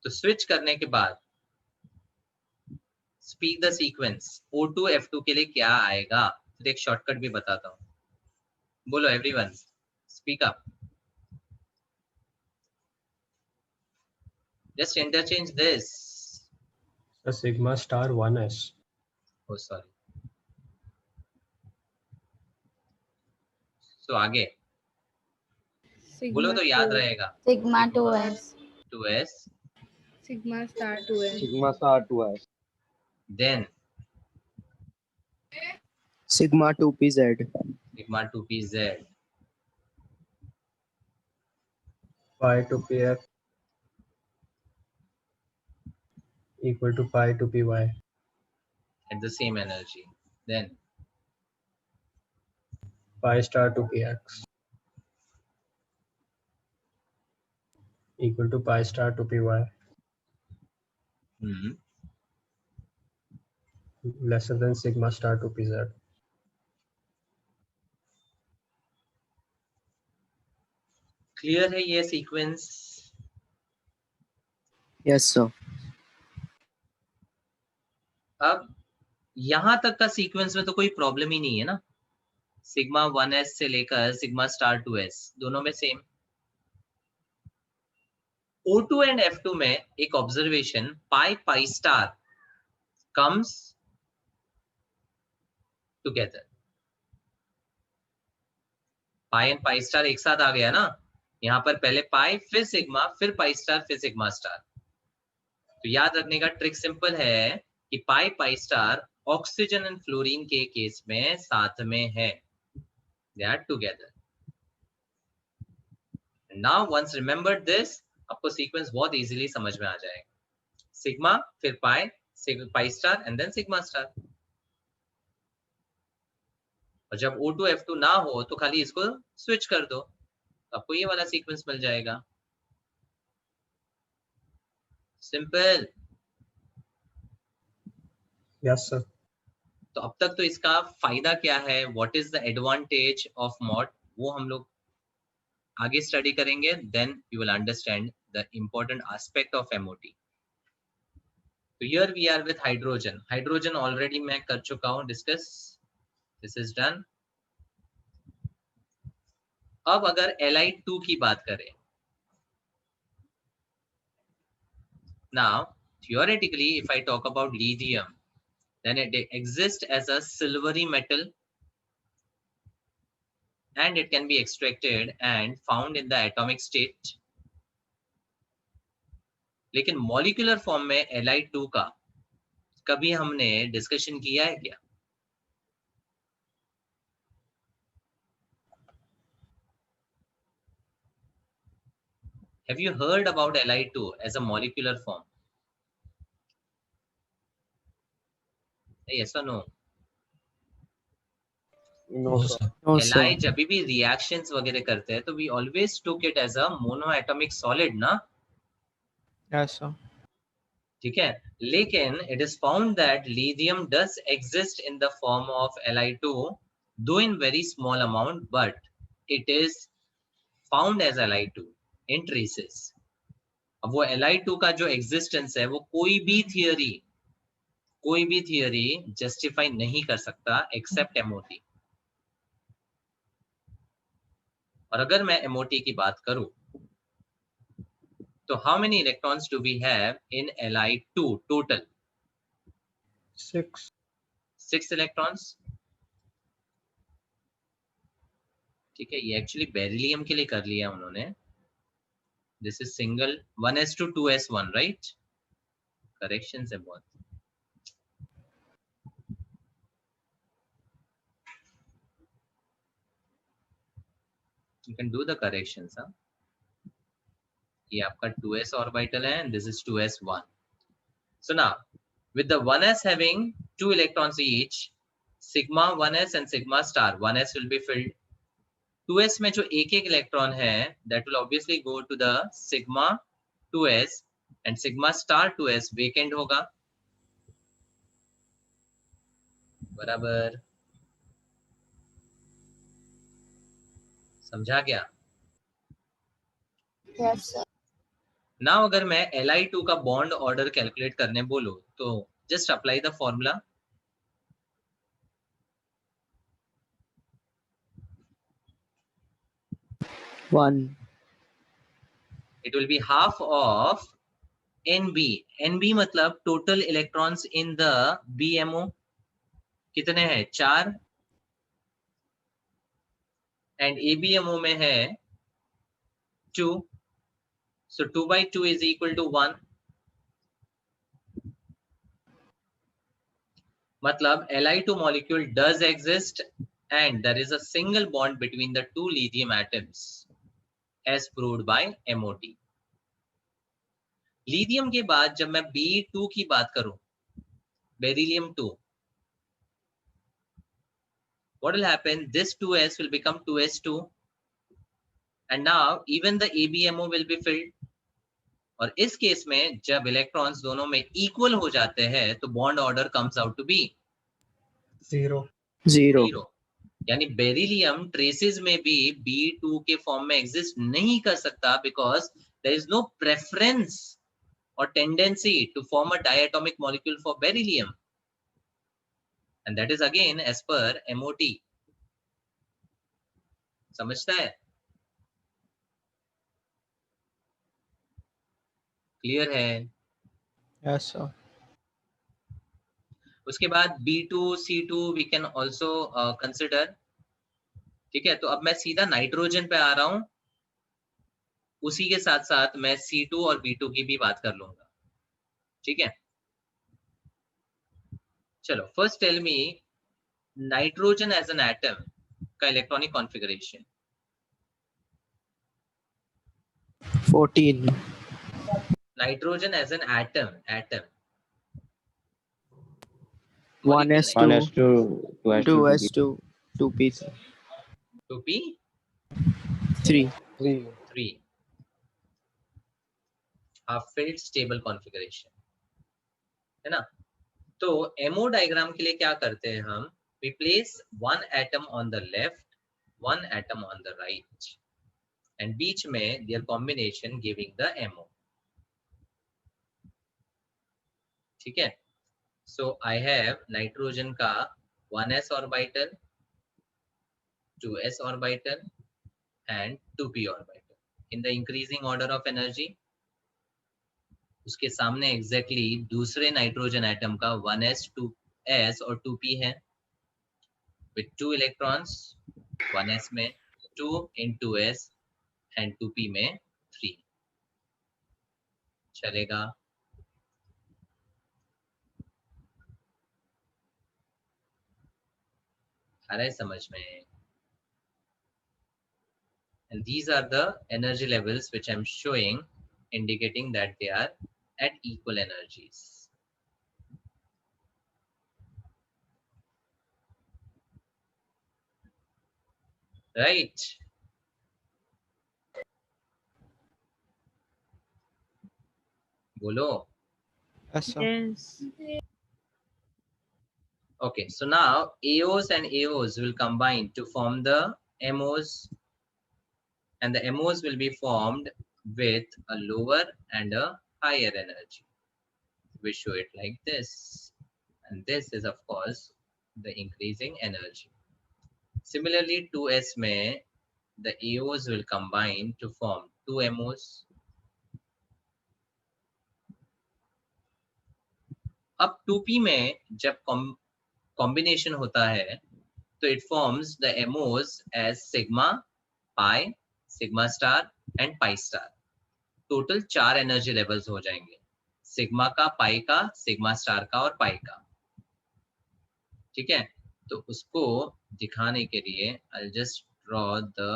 तो switch करने के बाद speak the sequence. O2 F2 के लिए क्या आएगा? फिर एक शॉर्टकट भी बताता हूँ. बोलो everyone, speak up. Just interchange this. So sigma star 1s. Oh, sorry. So आगे बोलो तो याद रहेगा. Sigma 2s. 2s. Sigma star 2s. Sigma star 2s. Then Sigma 2pz. sigma 2pz. Pi to pf equal to pi to py. At the same energy. Then Pi star to px equal to pi star to py lesser than sigma star to pz. clear है ये sequence? Yes, sir. अब यहां तक का sequence में तो कोई problem ही नहीं है ना. सिग्मा 1s से लेकर सिग्मा स्टार 2s दोनों में सेम. O2 एंड F2 में एक observation, pi pi star comes together. Pi and pi star एक साथ आ गया ना. यहां पर पहले पाई, फिर सिग्मा, फिर पाई स्टार, फिर सिग्मा स्टार. तो याद रखने का ट्रिक सिंपल है कि pi pi star oxygen and fluorine के केस में साथ में है. They are together. Now once remembered this, आपको सीक्वेंस बहुत इजीली समझ में आ जाएगा. सिग्मा, फिर pi, pi star and then sigma star. और जब O2 F2 ना हो तो खाली इसको स्विच कर दो, तो आपको ये वाला सीक्वेंस मिल जाएगा. सिंपल. Yes, sir. तो अब तक तो इसका फायदा क्या है, what is the advantage of mod, वो हम लोग आगे स्टडी करेंगे. Then you will understand the important aspect of MOT. तो here we are with hydrogen. Hydrogen already मैं कर चुका हूं डिस्कस. This is done. अब अगर Li2 की बात करें, now theoretically if I talk about lithium, then it exists as a silvery metal and it can be extracted and found in the atomic state. लेकिन मॉलिक्यूलर फॉर्म में Li2 का कभी हमने डिस्कशन किया है क्या? Have you heard about Li2 as a molecular form? Yes or no? No, sir. No, Li sir. जब भी reactions वगैरह करते हैं तो we always took it as a monoatomic solid ना. Yes, sir. ठीक है, लेकिन it is found that lithium does exist in the form of Li2, though in very small amount, but it is found as Li2 in traces. अब वो Li2 का जो existence है वो कोई भी थियरी जस्टिफाई नहीं कर सकता एक्सेप्ट MOT. और अगर मैं MOT की बात करूं तो how many electrons do we have in Li2 total? 6 electrons. ठीक है, ये एक्चुअली बेरिलियम के लिए कर लिया उन्होंने. This is single 1s to 2s1, right? Correction है बहुत. You can do the corrections, huh? ये आपका 2s orbital है and this is 2s1. So now with the 1s having 2 electrons each, sigma 1s and sigma star 1s will be filled. 2s में जो एक electron है that will obviously go to the sigma 2s and sigma star 2s vacant होगा, बराबर। समझा गया? Yes, sir. Now अगर मैं Li2 का बॉन्ड ऑर्डर कैलकुलेट करने बोलूं तो just apply the formula. One. It will be half of NB. NB मतलब total electrons in the BMO कितने हैं? 4, एंड ABMO में है 2, so 2 by 2 is equal to 1. मतलब Li2 molecule does exist and there is a single bond between the two lithium atoms as proved by MOT. Lithium के बाद जब मैं B2 की बात करूं, beryllium 2, what will happen? This 2s will become 2s2 and now even the ABMO will be filled. और इस case में जब इलेक्ट्रॉन्स दोनों में इक्वल हो जाते हैं तो bond order comes out to be 0. 0. 0. यानी बेरिलियम ट्रेसेस में भी B2 के फॉर्म में एग्जिस्ट नहीं कर सकता because there is no preference or tendency to form a diatomic molecule for beryllium, and that is again as per MOT. समझता है? क्लियर है? Yes, sir. उसके बाद B2 C2 we can also consider. ठीक है, तो अब मैं सीधा नाइट्रोजन पे आ रहा हूं, उसी के साथ साथ मैं C2 और B2 की भी बात कर लूंगा। ठीक है, चलो first tell me nitrogen as an atom का electronic configuration. 14. Nitrogen as an atom 1s2. 1s2, 2s2, 2s2. 2p. 2p 3. 3 half filled stable configuration है ना। तो MO डायग्राम के लिए क्या करते हैं हम? we place one atom on the left, one atom on the right and बीच में their combination giving the MO. ठीक है, so I have nitrogen का 1s orbital, 2s orbital and 2p orbital in the increasing order of energy. उसके सामने exactly दूसरे nitrogen atom का 1s 2s और 2p है with 2 electrons, 1s में 2 in 2s and 2p में 3. चलेगा? आ रहा है समझ में? And these are the energy levels which I'm showing, indicating that they are at equal energies. Right? बोलो। Yes, sir. Yes. Okay, so now AOs and AOs will combine to form the MOs, and the MOs will be formed with a lower and a higher energy. We show it like this, and this is of course the increasing energy. Similarly, 2s में the AOs will combine to form 2 MOs. अब 2p में जब combination होता है तो it forms the MOs as sigma, pi, sigma star and pi star. Total 4 energy levels हो जाएंगे, sigma का, पाई का, सिग्मा स्टार का और पाई का। ठीक है, तो उसको दिखाने के लिए I'll just draw the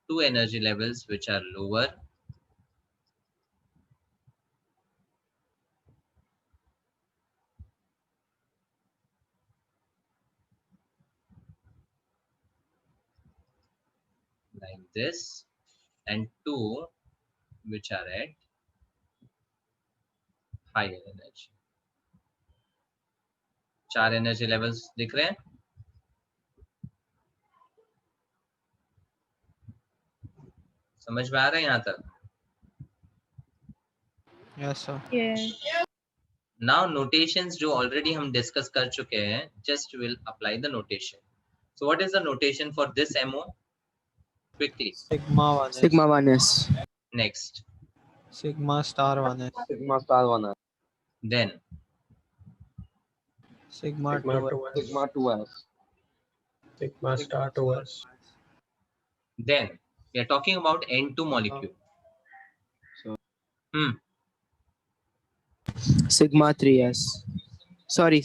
2 energy levels which are lower like this and 2 which are at higher energy. 4 energy levels दिख रहे हैं? समझ में आ रहा है यहाँ तक? Yes, sir. Yeah. Now notations जो already हम discuss कर चुके हैं, just will apply the notation. So what is the notation for this MO? Quickly. Sigma 1s. Sigma 1s. Next. Sigma star 1s. Sigma star 1s. Then Sigma Sigma 2s. 2s. Sigma 2s. Sigma star 2s. then we are talking about N2 molecule. So- Sigma 3s. Sorry.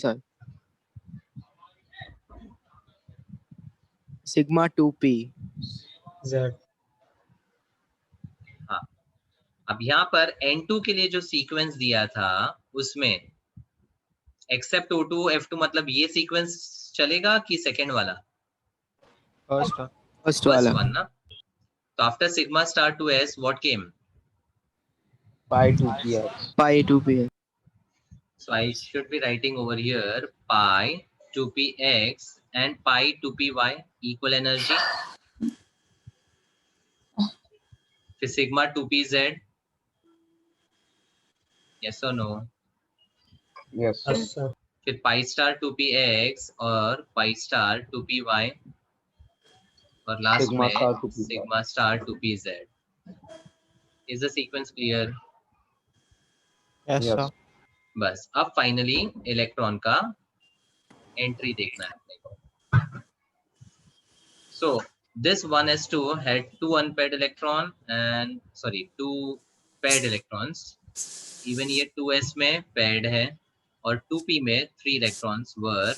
Sigma 2p. Z. हाँ, अब यहाँ पर N2 के लिए जो sequence दिया था उसमें एक्सेप्ट O2 F2 मतलब ये सीक्वेंस चलेगा कि सेकेंड वाला? First one. First First wala. one ना? तो after sigma star 2s what came? Pi 2ps. Pi 2p. So I should be writing over here pi 2px and pi 2py equal energy. फिर sigma 2pz. Yes or no? Yes, sir. Yes, sir. फिर pi star 2px और pi star 2py और last Sigma में star 2pz. sigma star 2pz. Is the sequence clear? Yes, Yes. sir. बस अब finally electron का entry देखना है अपने को. So this 1s2 had two unpaired electron and two paired electrons. Even ये 2s में paired है और 2p में 3 electrons were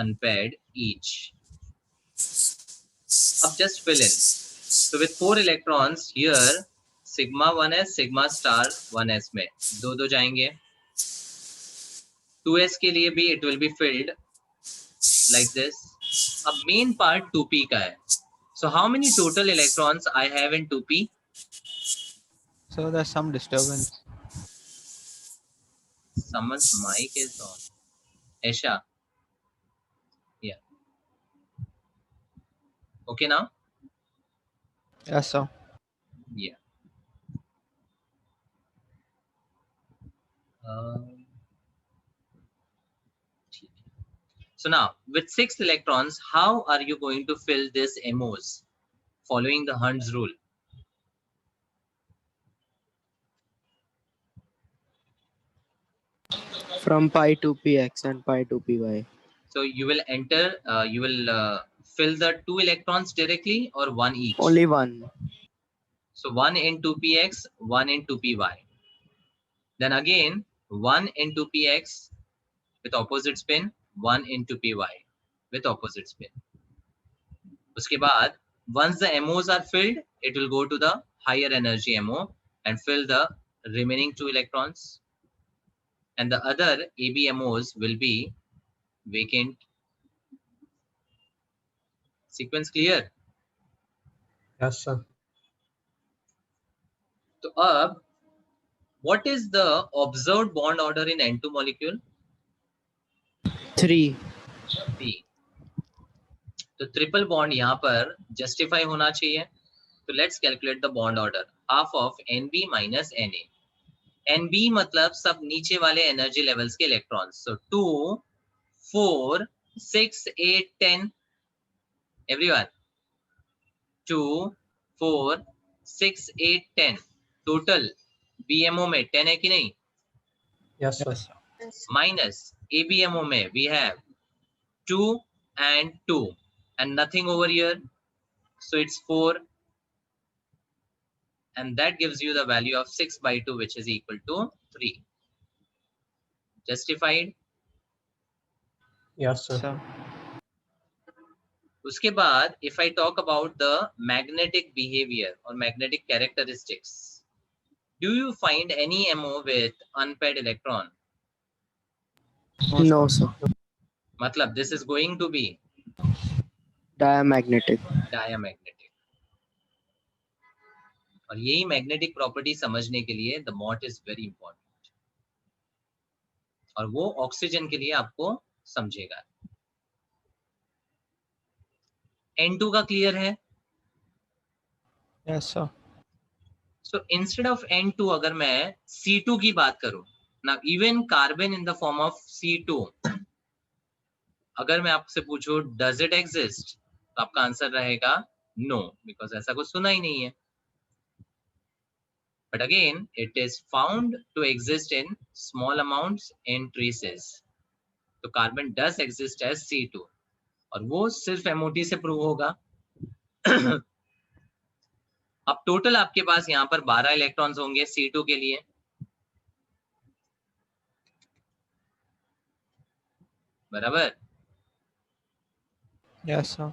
unpaired each. अब just fill in. So with 4 electrons here, sigma 1s, sigma star 1s में दो जाएंगे. 2s के लिए भी it will be filled like this. अब main part 2p का है. So how many total electrons I have in 2p? So there's some disturbance. Someone's mic is on. Esha. Yeah. Okay now? Yes, sir. Yeah. So now, with 6 electrons, how are you going to fill this MOs following the Hund's rule? From pi 2px and pi 2py. So you will enter, fill the 2 electrons directly or one each? Only one. So 1 in 2px, 1 in 2py. Then again, 1 in 2px with opposite spin, 1 in 2py with opposite spin. Uske baad, once the MOs are filled, it will go to the higher energy MO and fill the remaining 2 electrons. And the other ABMOs will be vacant. Sequence clear? Yes, sir. So अब, what is the observed bond order in N2 molecule? 3. 3. तो triple bond यहाँ पर justify होना चाहिए. तो let's calculate the bond order. Half of NB minus NA. NB मतलब सब नीचे वाले एनर्जी लेवल्स के इलेक्ट्रॉन्स. सो 2, 4, 6, 8, 10. एवरीवन. 2, 4, 6, 8, 10. टोटल BMO में 10 है कि नहीं? Yes, sir. Minus ABMO में we have 2 and 2 and nothing over here, so it's 4, and that gives you the value of 6 by 2, which is equal to 3. Justified? Yes, sir. Sir. उसके बाद if I talk about the magnetic behavior or magnetic characteristics, do you find any MO with unpaired electron? No, sir. मतलब this is going to be Diamagnetic. diamagnetic. और यही magnetic property समझने के लिए the MOT is very important. और वो oxygen के लिए आपको समझेगा। N2 का क्लियर है? Yes, sir. So instead of N2 अगर मैं C2 की बात करूं, now even carbon in the form of C2, अगर मैं आपसे पूछूं does it exist, तो आपका आंसर रहेगा no, because ऐसा कुछ सुना ही नहीं है. But again, it is found to exist in small amounts in traces. तो carbon does exist as C2 और वो सिर्फ MOT से प्रूव होगा. अब टोटल आपके पास यहाँ पर 12 इलेक्ट्रॉन्स होंगे C2 के लिए. बराबर. Yes, sir.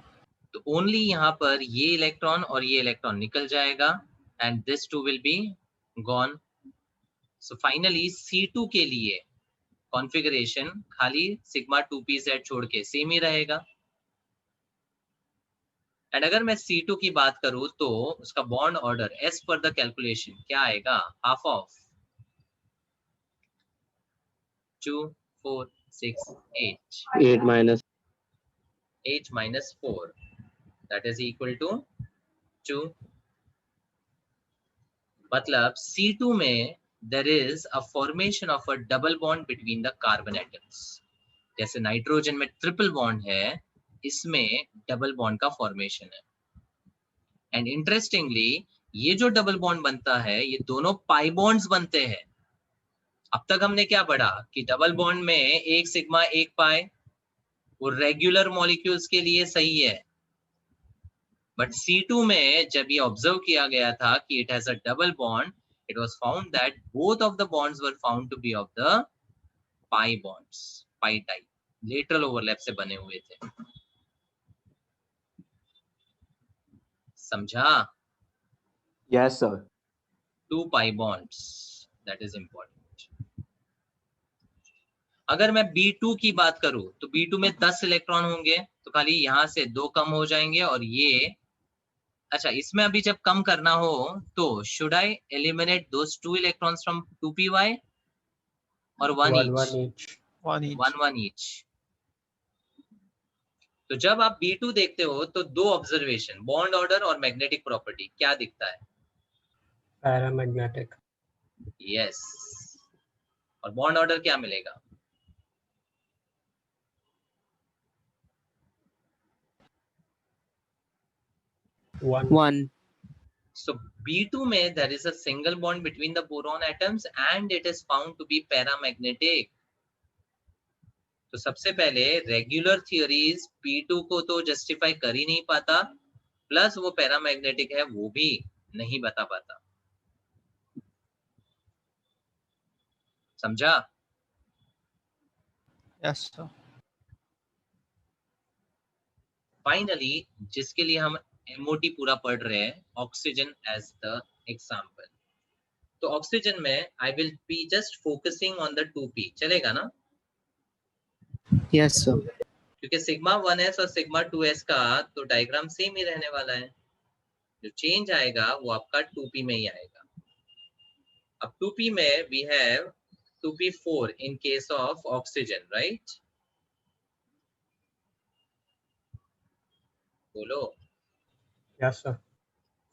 तो ओनली यहाँ पर ये इलेक्ट्रॉन और ये इलेक्ट्रॉन निकल जाएगा and this two will be gone. So finally C2 के लिए कॉन्फ़िगरेशन खाली सिग्मा 2pz छोड़ के सेम ही रहेगा. एंड अगर मैं C2 की बात करूं तो उसका bond order as per the calculation क्या आएगा? Half of 2 4 6 8 8 minus 8 minus 4 that is equal to 2. मतलब C2 में there is a formation of a double bond between the carbon atoms. जैसे नाइट्रोजन में ट्रिपल बॉन्ड है, इसमें डबल बॉन्ड का formation है. एंड इंटरेस्टिंगली ये जो डबल बॉन्ड बनता है ये दोनों पाई बॉन्ड्स बनते हैं. अब तक हमने क्या पढ़ा कि डबल बॉन्ड में एक सिग्मा एक पाई, वो रेगुलर मॉलिक्यूल्स के लिए सही है. बट C2 में जब ये ऑब्जर्व किया गया था कि it has a double bond, it was found that both of the bonds were found to be of the pi bonds, pi type, lateral overlap से बने हुए थे. समझा? yes sir 2 pi bonds, that is important. अगर मैं B2 की बात करूं तो B2 में 10 इलेक्ट्रॉन होंगे, तो खाली यहां से 2 कम हो जाएंगे और ये अच्छा. इसमें अभी जब कम करना हो तो should I eliminate those 2 electrons from 2py or 1 One each? each. 1 each. 1 each. तो जब आप B2 देखते हो तो दो ऑब्जर्वेशन, बॉन्ड ऑर्डर और मैग्नेटिक प्रॉपर्टी, क्या दिखता है? Paramagnetic. यस. और बॉन्ड ऑर्डर क्या मिलेगा? One. So B2 में there is a single bond between the boron atoms and it is found to be paramagnetic. तो सबसे पहले रेगुलर थियरीज P2 को तो जस्टिफाई कर ही नहीं पाता, प्लस वो पैरामैग्नेटिक है वो भी नहीं बता पाता. समझा? Yes, sir. फाइनली जिसके लिए हम MOT पूरा पढ़ रहे हैं, ऑक्सीजन एज द एग्जाम्पल. तो ऑक्सीजन में I will be just focusing on the 2p. चलेगा ना? Yes, sir. क्योंकि सिग्मा 1s और सिग्मा 2s का तो डायग्राम सेम ही रहने वाला है. जो चेंज आएगा वो आपका 2p में ही आएगा. अब 2p में we have 2p4 in case of oxygen, right? बोलो. Yes sir.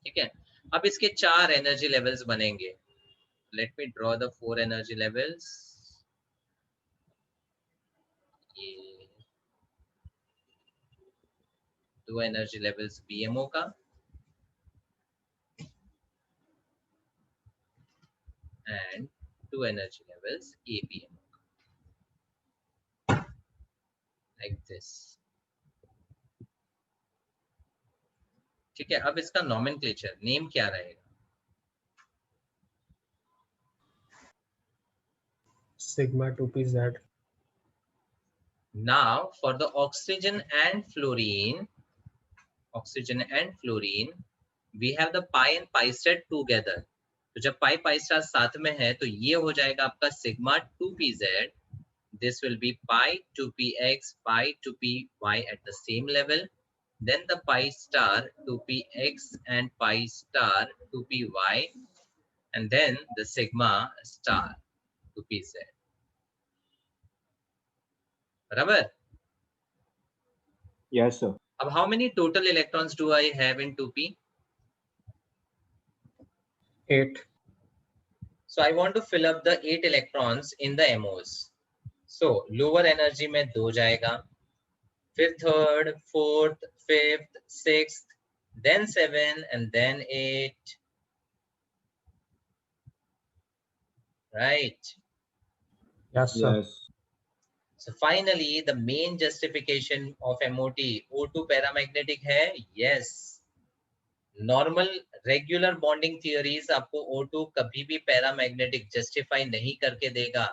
ठीक है. अब इसके 4 एनर्जी लेवल्स बनेंगे. Let me draw the 4 energy levels. ये 2 एनर्जी लेवल्स BMO का and 2 energy levels APMO का, like this. ठीक है. अब इसका नॉमेनक्लेचर, नेम क्या रहेगा? Sigma 2pz. Now for the oxygen and fluorine, we have the pi and pi set together. तो जब pi pi star साथ में है तो ये हो जाएगा आपका sigma 2pz. This will be pi 2px, pi 2py at the same level. Then the pi star 2px and pi star 2py, and then the sigma star 2pz. बराबर. Yes, sir. अब how many total electrons do I have in 2p? 8. So I want to fill up the 8 electrons in the MOs. So lower energy में 2 जाएगा, फिर third, fourth, fifth, sixth, then 7 and then 8. Right. Yes, sir. Yes. So finally the main justification of MOT, O2 paramagnetic है. Yes. Normal regular bonding theories आपको O2 कभी भी paramagnetic justify नहीं करके देगा.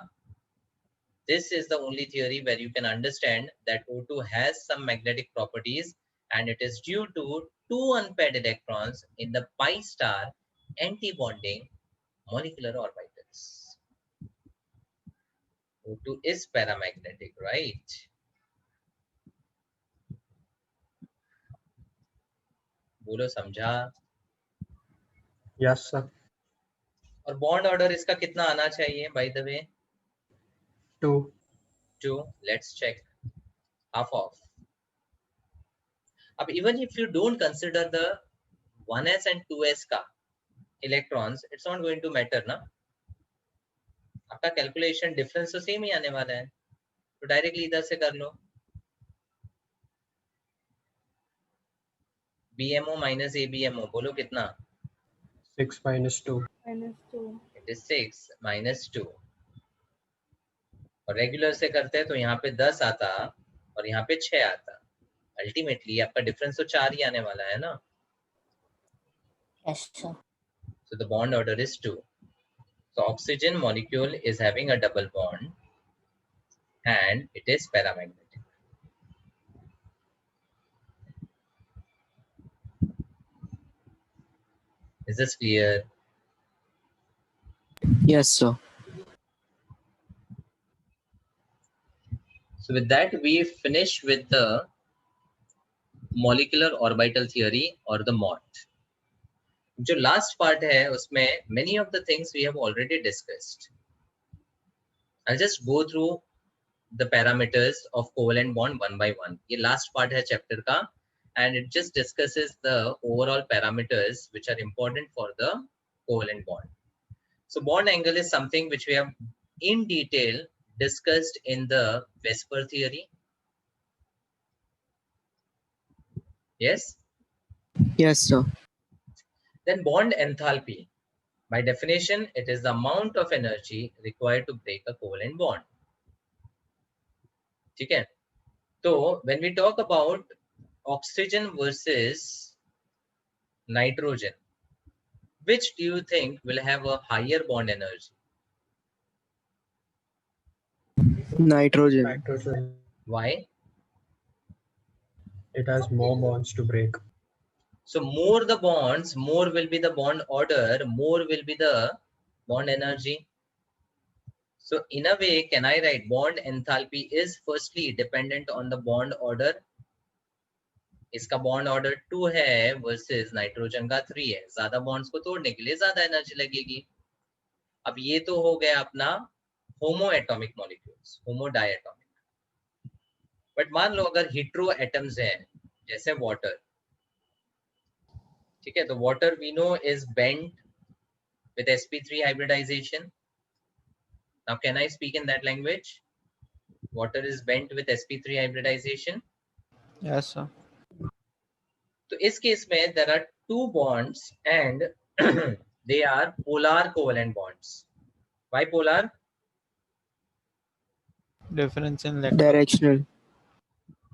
This is the only theory where you can understand that O2 has some magnetic properties and it is due to 2 unpaired electrons in the pi star anti-bonding molecular orbitals. O2 is paramagnetic, right? बोलो समझा. Yes, sir. और bond order इसका कितना आना चाहिए by the way? 2. 2. Let's check. Half of. अब even if you don't consider the 1s and 2s का electrons, it's not going to matter ना. आपका कैलकुलेशन डिफरेंस तो सेम ही आने वाला है, तो डायरेक्टली इधर से कर लो. BMO minus ABMO बोलो कितना? 6 minus 2. -2. It is 6 minus 2. और रेगुलर से करते हैं तो यहाँ पे 10 आता और यहाँ पे 6 आता. अल्टीमेटली आपका डिफरेंस तो 4 ही आने वाला है ना. Yes, sir. So the bond order is 2. So oxygen molecule is having a double bond and it is paramagnetic. Is this clear? Yes, sir. So with that we finish with the molecular orbital theory or the MOT. जो last part है उसमें many of the things we have already discussed. I'll just go through the parameters of covalent bond one by one. ये last part है chapter का and it just discusses the overall parameters which are important for the covalent bond. So bond angle is something which we have in detail discussed in the Vesper theory. Yes? Yes, sir. Then bond enthalpy. By definition, it is the amount of energy required to break a covalent bond. ठीक है? So when we talk about oxygen versus nitrogen, which do you think will have a higher bond energy? Nitrogen. Nitrogen. Why? It has more bonds to break. So more the bonds, more will be the bond order, more will be the bond energy. So in a way, can I write bond enthalpy is firstly dependent on the bond order. इसका bond order 2 है versus nitrogen का 3 है. ज़्यादा bonds को तोड़ने के लिए ज़्यादा energy लगेगी. अब ये तो हो गया अपना homoatomic molecules, homodiatomic. But मान लो अगर heteroatoms हैं, जैसे water. ठीक है, तो water we know is bent with sp3 hybridization. Now can I speak in that language? Water is bent with sp3 hybridization. Yes, sir. तो इस केस में there are 2 bonds and they are polar covalent bonds. Why polar? Difference in electron. Directional.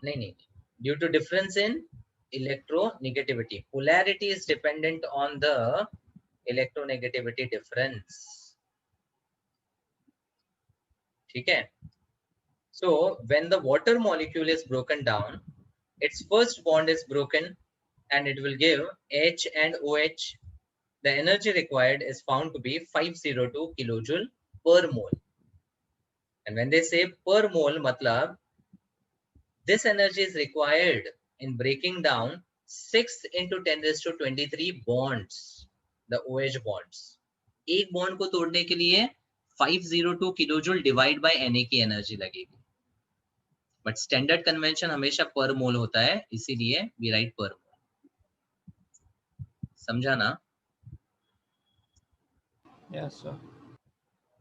नहीं. Due to difference in electronegativity. Polarity is dependent on the electronegativity difference. ठीक है? So when the water molecule is broken down, its first bond is broken and it will give H and OH. The energy required is found to be 502 kilojoule per mole. And when they say per mole, matlab, this energy is required in breaking down 6 into 10 raised to 23 bonds, the OH bonds. एक bond को तोड़ने के लिए 502 kilojoule divide by Na की energy लगेगी. But standard convention हमेशा पर मोल होता है, इसीलिए वी राइट पर मोल. समझा ना? Yes, sir.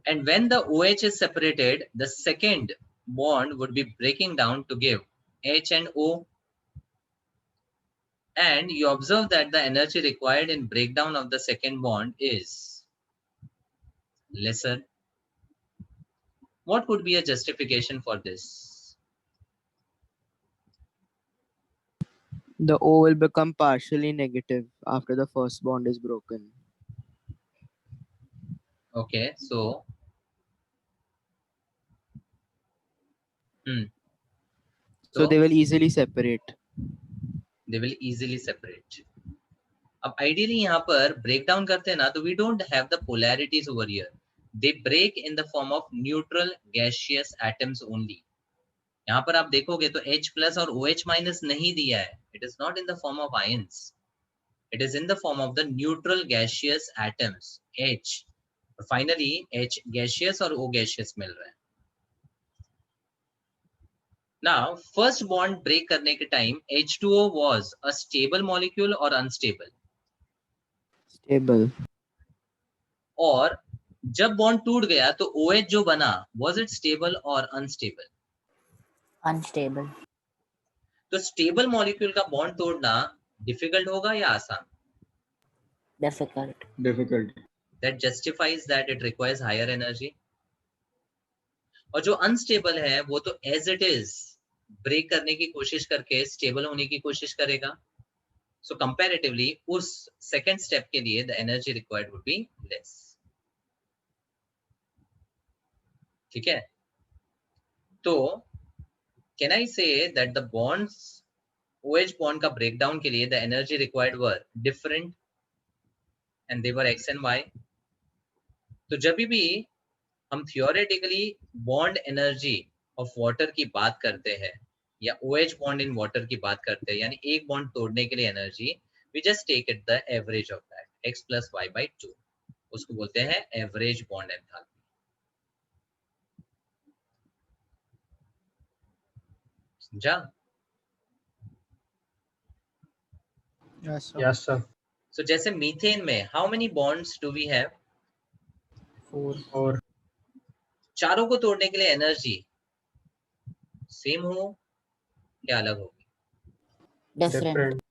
And when the OH is separated, the second bond would be breaking down to give H and O. And you observe that the energy required in breakdown of the second bond is lesser. What could be a justification for this? The O will become partially negative after the first bond is broken. Okay, so So they will easily separate. they will easily separate. अब ideally यहाँ पर breakdown करते हैं ना, तो we don't have the polarities over here. They break in the form of neutral gaseous atoms only. यहाँ पर आप देखोगे तो H plus और OH minus नहीं दिया है. It is not in the form of ions. It is in the form of the neutral gaseous atoms H. Finally H gaseous और O gaseous मिल रहा है. Now first bond break करने के time H2O was a stable molecule or unstable. Stable. और जब bond टूट गया तो OH जो बना was it stable or unstable? Unstable. तो स्टेबल मॉलिक्यूल का बॉन्ड तोड़ना डिफिकल्ट होगा या आसान? Difficult. Difficult. That justifies that it requires higher energy. और जो अनस्टेबल है वो तो एज इट इज ब्रेक करने की कोशिश करके स्टेबल होने की कोशिश करेगा. सो कंपैरेटिवली उस सेकंड स्टेप के लिए the energy required would be less. ठीक है, तो can I say that the bonds OH bond का ब्रेकडाउन के लिए the energy required were different and they were x and y. तो जब भी हम theoretically bond energy of water की बात करते हैं या OH बॉन्ड इन वाटर की बात करते हैं, यानी एक बॉन्ड तोड़ने के लिए energy, we just take it the average of that x plus y by 2. उसको बोलते हैं एवरेज बॉन्ड एंथैल्पी. समझा? Yes, sir. Yes, sir. So जैसे मीथेन में how many bonds do we have? 4. Or चारों को तोड़ने के लिए एनर्जी सेम हो या अलग होगी? Different.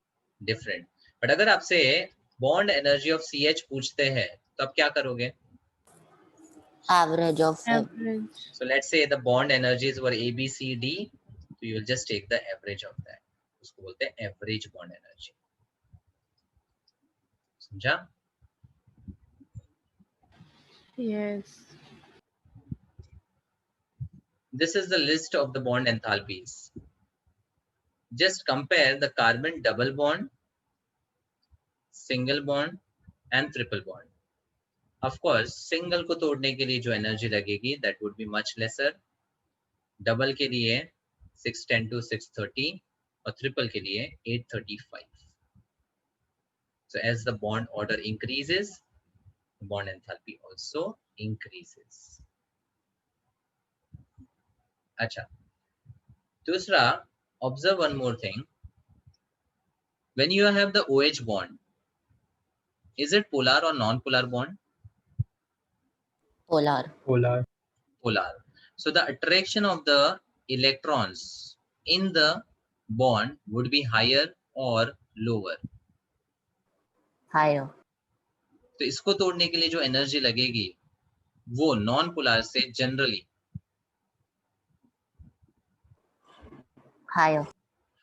डिफरेंट. बट अगर आपसे बॉन्ड एनर्जी ऑफ CH पूछते हैं तो आप क्या करोगे? Average of Average. So let's say the bond energies were A, B, C, D. So you will just take the average of that. उसको बोलते हैं average bond energy. समझा? Yes. This is the list of the bond enthalpies. Just compare the carbon double bond, single bond and triple bond. Of course, single को तोड़ने के लिए जो energy लगेगी that would be much lesser. Double के लिए 610 to 630 और triple के लिए 835. So as the bond order increases, the bond enthalpy also increases. अच्छा, दूसरा, observe one more thing. When you have the OH bond, is it polar or non-polar bond? polar. polar. Polar. So the attraction of the electrons in the bond would be higher or lower? Higher. तो इसको तोड़ने के लिए जो energy लगेगी वो non polar से generally Higher.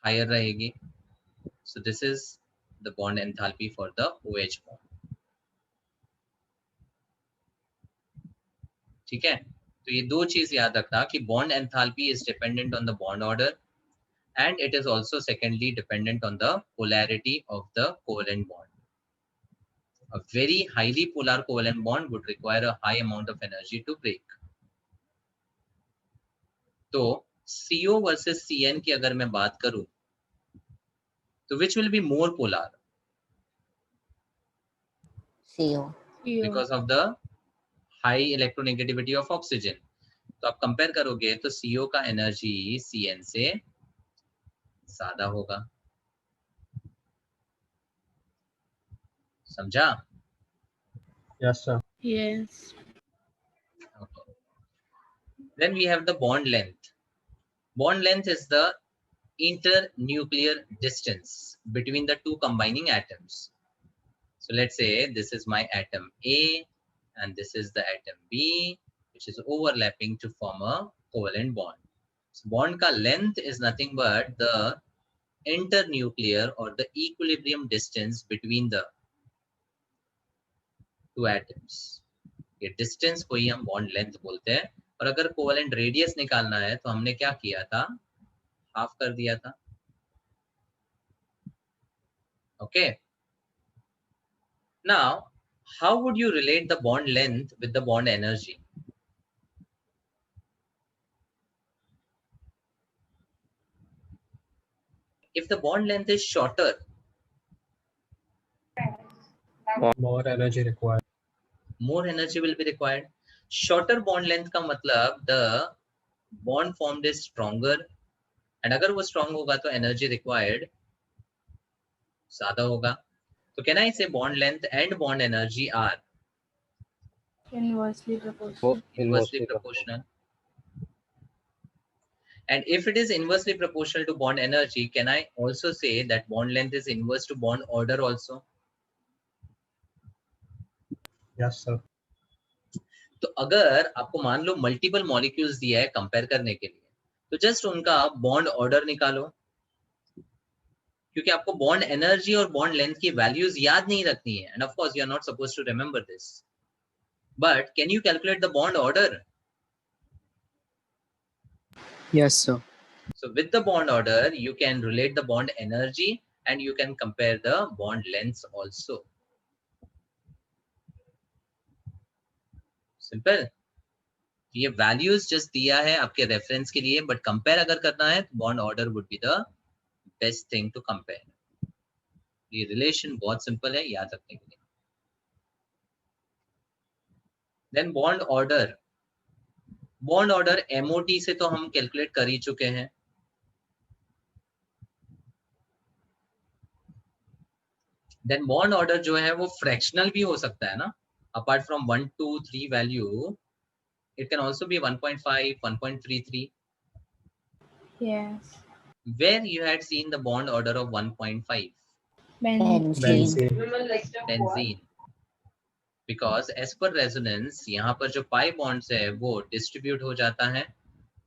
Higher रहेगी. So this is the bond enthalpy for the OH bond. ठीक है, तो ये दो चीज याद रखना कि bond enthalpy is dependent on the bond order and it is also secondly dependent on the polarity of the covalent bond. A very highly polar covalent bond would require a high amount of energy to break. तो CO versus CN की अगर मैं बात करूं तो which will be more polar? CO. CO. Because of the high electronegativity of oxygen. तो आप compare करोगे तो CO का एनर्जी CN से ज्यादा होगा। समझा? Yes, sir. Yes. Okay. Then we have the bond length. Bond length is the internuclear distance between the two combining atoms. So let's say this is my atom A and this is the atom B, which is overlapping to form a covalent bond. So bond ka length is nothing but the internuclear or the equilibrium distance between the two atoms. ये distance को ही हम bond length बोलते हैं। और अगर covalent radius निकालना है तो हमने क्या किया था, हाफ कर दिया था। Okay, now how would you relate the bond length with the bond energy? If the bond length is shorter, More energy required. more energy will be required. Shorter bond length का मतलब the bond formed is stronger, and अगर वो strong होगा तो energy required ज्यादा होगा। तो can I say bond length and bond energy are Inversely proportional. inversely proportional? And if it is inversely proportional to bond energy, can I also say that bond length is inverse to bond order also? Yes, sir. तो अगर आपको मान लो multiple molecules दिया है compare करने के लिए, तो जस्ट उनका बॉन्ड ऑर्डर निकालो, क्योंकि आपको बॉन्ड एनर्जी और बॉन्ड लेंथ की वैल्यूज याद नहीं रखनी है। And of course you are not supposed to remember this, but can you calculate the bond order? Yes, sir. So with the bond order, you can relate the bond energy and you can compare the bond lengths also. Simple. ये values just दिया है आपके reference के लिए, but compare अगर करना है तो bond order would be the best thing to compare. ये relation बहुत simple है याद रखने के लिए। Then bond order. Bond order MOT से तो हम calculate कर ही चुके हैं। Then bond order जो है वो fractional भी हो सकता है ना, apart from 1, 2, 3 value, it can also be 1.5, 1.33. Yes. Where you had seen the bond order of 1.5? Benzene. Benzene. Because as per resonance, यहाँ पर जो pi bonds है वो distribute हो जाता है,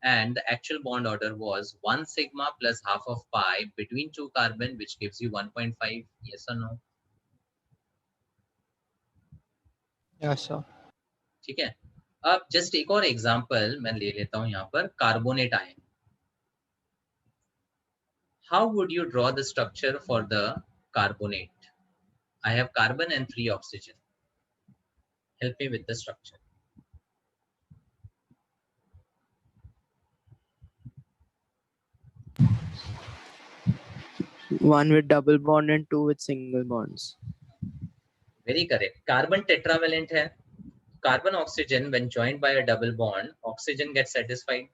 and the actual bond order was 1 sigma plus half of pi between 2 carbon, which gives you 1.5. Yes or no? Yes, sir. ठीक है। अब जस्ट एक और एग्जांपल मैं ले लेता हूं यहाँ पर, carbonate ion. How would you draw the structure for the carbonate? I have carbon and 3 oxygen. Help me with the structure. One with double bond and two with single bonds. Very correct. Carbon tetravalent है. Carbon oxygen when joined by a double bond, oxygen gets satisfied.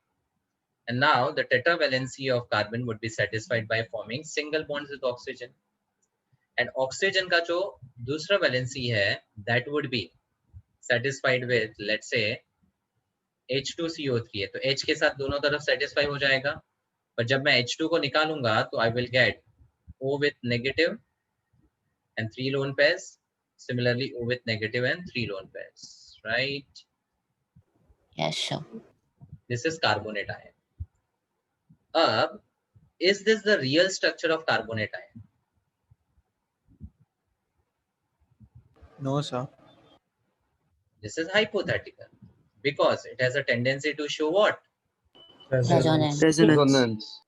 And now the tetravalency of carbon would be satisfied by forming single bonds with oxygen. And oxygen का जो दूसरा valency है, that would be satisfied with, let's say, H2CO3 है, तो H के साथ दोनों तरफ satisfy हो जाएगा। पर जब मैं H2 को निकालूंगा तो I will get O with negative and 3 lone pairs. Similarly, O with negative and 3 lone pairs. Right? Yes, sir. This is carbonate ion. Ab, is this the real structure of carbonate ion? No, sir. This is hypothetical because it has a tendency to show what? Resonance. Resonance.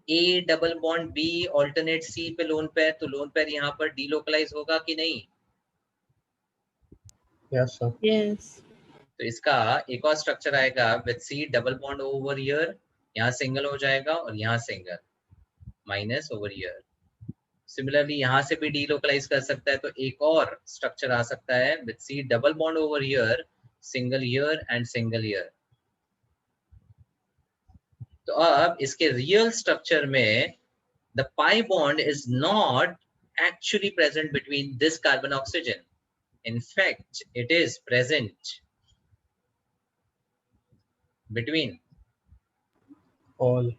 A double bond B alternate C पे lone pair, तो lone pair यहाँ पर delocalize होगा कि नहीं? Yes, sir. Yes. तो इसका एक और स्ट्रक्चर आएगा with C double bond over here, यहाँ सिंगल हो जाएगा और यहाँ single minus over here. Similarly यहाँ से भी delocalize कर सकता है, तो एक और स्ट्रक्चर आ सकता है with C double bond over here, single here and single here. तो अब इसके रियल स्ट्रक्चर में the pi bond is not actually present between this carbon oxygen. In fact, it is present between all.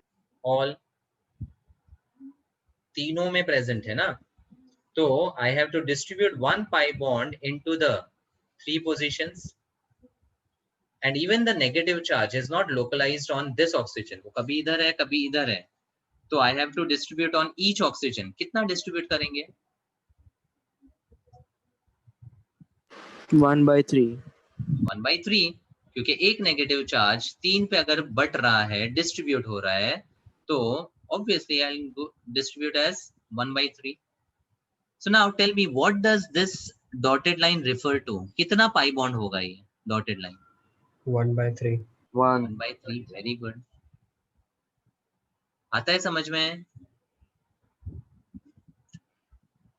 तीनों में present है ना, तो I have to distribute one pi bond into the 3 positions, and even the negative charge is not localized on this oxygen. वो कभी इधर है कभी इधर है, तो I have to distribute on each oxygen. कितना distribute करेंगे? 1/3. 1/3, क्योंकि एक नेगेटिव चार्ज 3 पे अगर बट रहा है, डिस्ट्रीब्यूट हो रहा है, तो obviously I'll distribute as 1/3. So now tell me, what does this dotted line refer to? कितना pi bond होगा ये dotted line? 1/3. 1/3. Very good. आता है समझ में?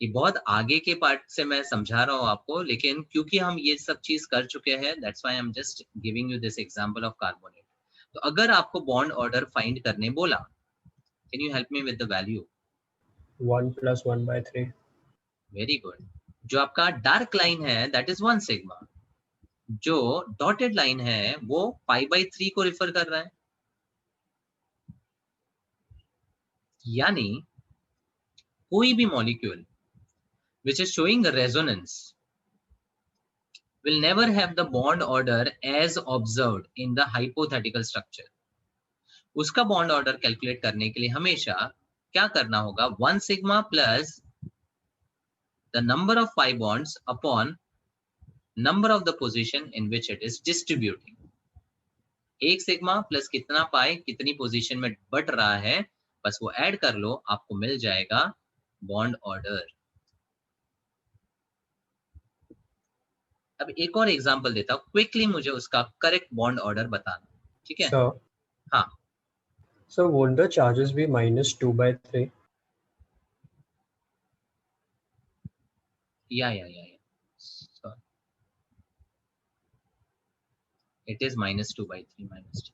ये बहुत आगे के पार्ट से मैं समझा रहा हूँ आपको, लेकिन क्योंकि हम ये सब चीज कर चुके हैं, that's why I'm just giving you this example of carbonate. तो अगर आपको बॉन्ड ऑर्डर फाइंड करने बोला, can you help me with the value? 1 plus 1/3. Very good. जो आपका डार्क लाइन है that is 1 sigma. जो डॉटेड लाइन है वो pi/3 को रिफर कर रहा है. यानी कोई भी molecule which is showing a resonance will never have the bond order as observed in the hypothetical structure. उसका bond order calculate करने के लिए हमेशा क्या करना होगा? 1 sigma plus the number of pi bonds upon number of the position in which it is distributing. 1 sigma plus कितना pi कितनी पोजीशन में बट रहा है, बस वो ऐड कर लो, आपको मिल जाएगा बॉन्ड ऑर्डर. अब एक और एग्जांपल देता हूं, क्विकली मुझे उसका करेक्ट बॉन्ड ऑर्डर बताना, ठीक है? So, हाँ. So won't the charges be -2/3? Yeah. So it is -2/3 -2.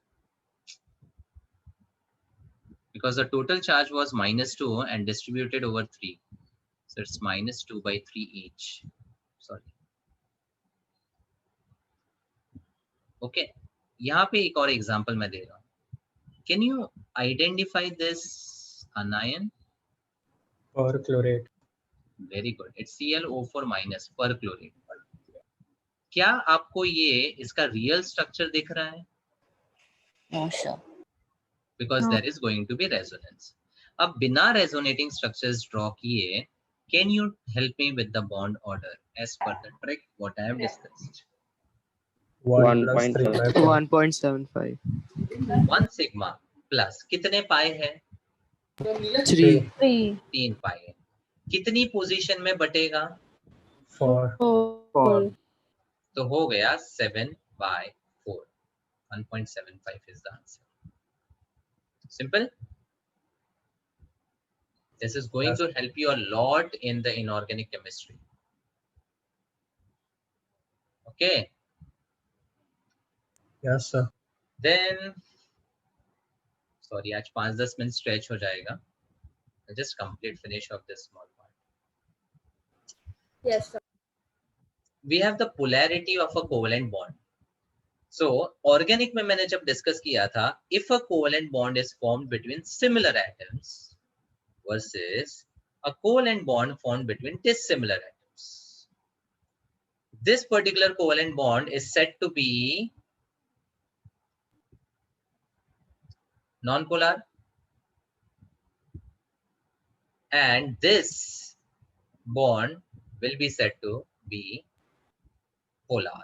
Because the total charge was -2 and distributed over 3. So it's -2/3 each. Sorry. Okay. यहाँ पे एक और एग्जांपल मैं दे रहा हूँ. Can you identify this anion? Perchlorate. Very good. It's ClO4 minus perchlorate. क्या आपको ये इसका रियल स्ट्रक्चर दिख रहा है? No, sir. Because there is going to be resonance. अब बिना resonating structures draw किए, can you help me with the bond order as per the trick what I have discussed? 1 plus 3/4. 1.75. 1 sigma plus कितने पाई है? 3. 3 पाई है. कितनी position में बटेगा? 4. 4. तो हो गया 7/4. 1.75 is the answer. Simple. This is going to help you a lot in the inorganic chemistry. Okay. Yes, sir. Then, sorry, आज 5-10 minute stretch हो जाएगा. I'll just finish off this small part. Yes, sir. We have the polarity of a covalent bond. So, organic में मैंने जब discuss किया था, if a covalent bond is formed between similar atoms versus a covalent bond formed between dissimilar atoms, this particular covalent bond is said to be non-polar, and this bond will be said to be polar.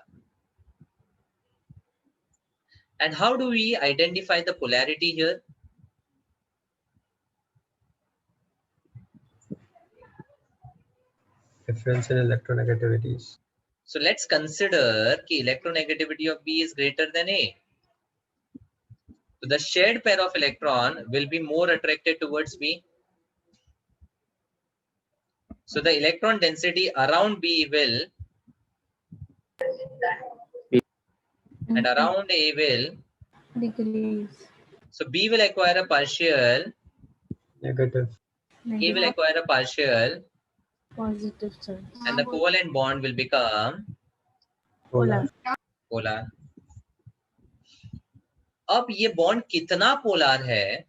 And how do we identify the polarity here? Difference in electronegativities. So let's consider कि electronegativity of B is greater than A. So the shared pair of electron will be more attracted towards B. So the electron density around B will, and around A will Degrees. So B will acquire a partial, Negative. A will acquire a partial, Positive charge. and the covalent bond will become Polar. polar. अब ये bond कितना polar है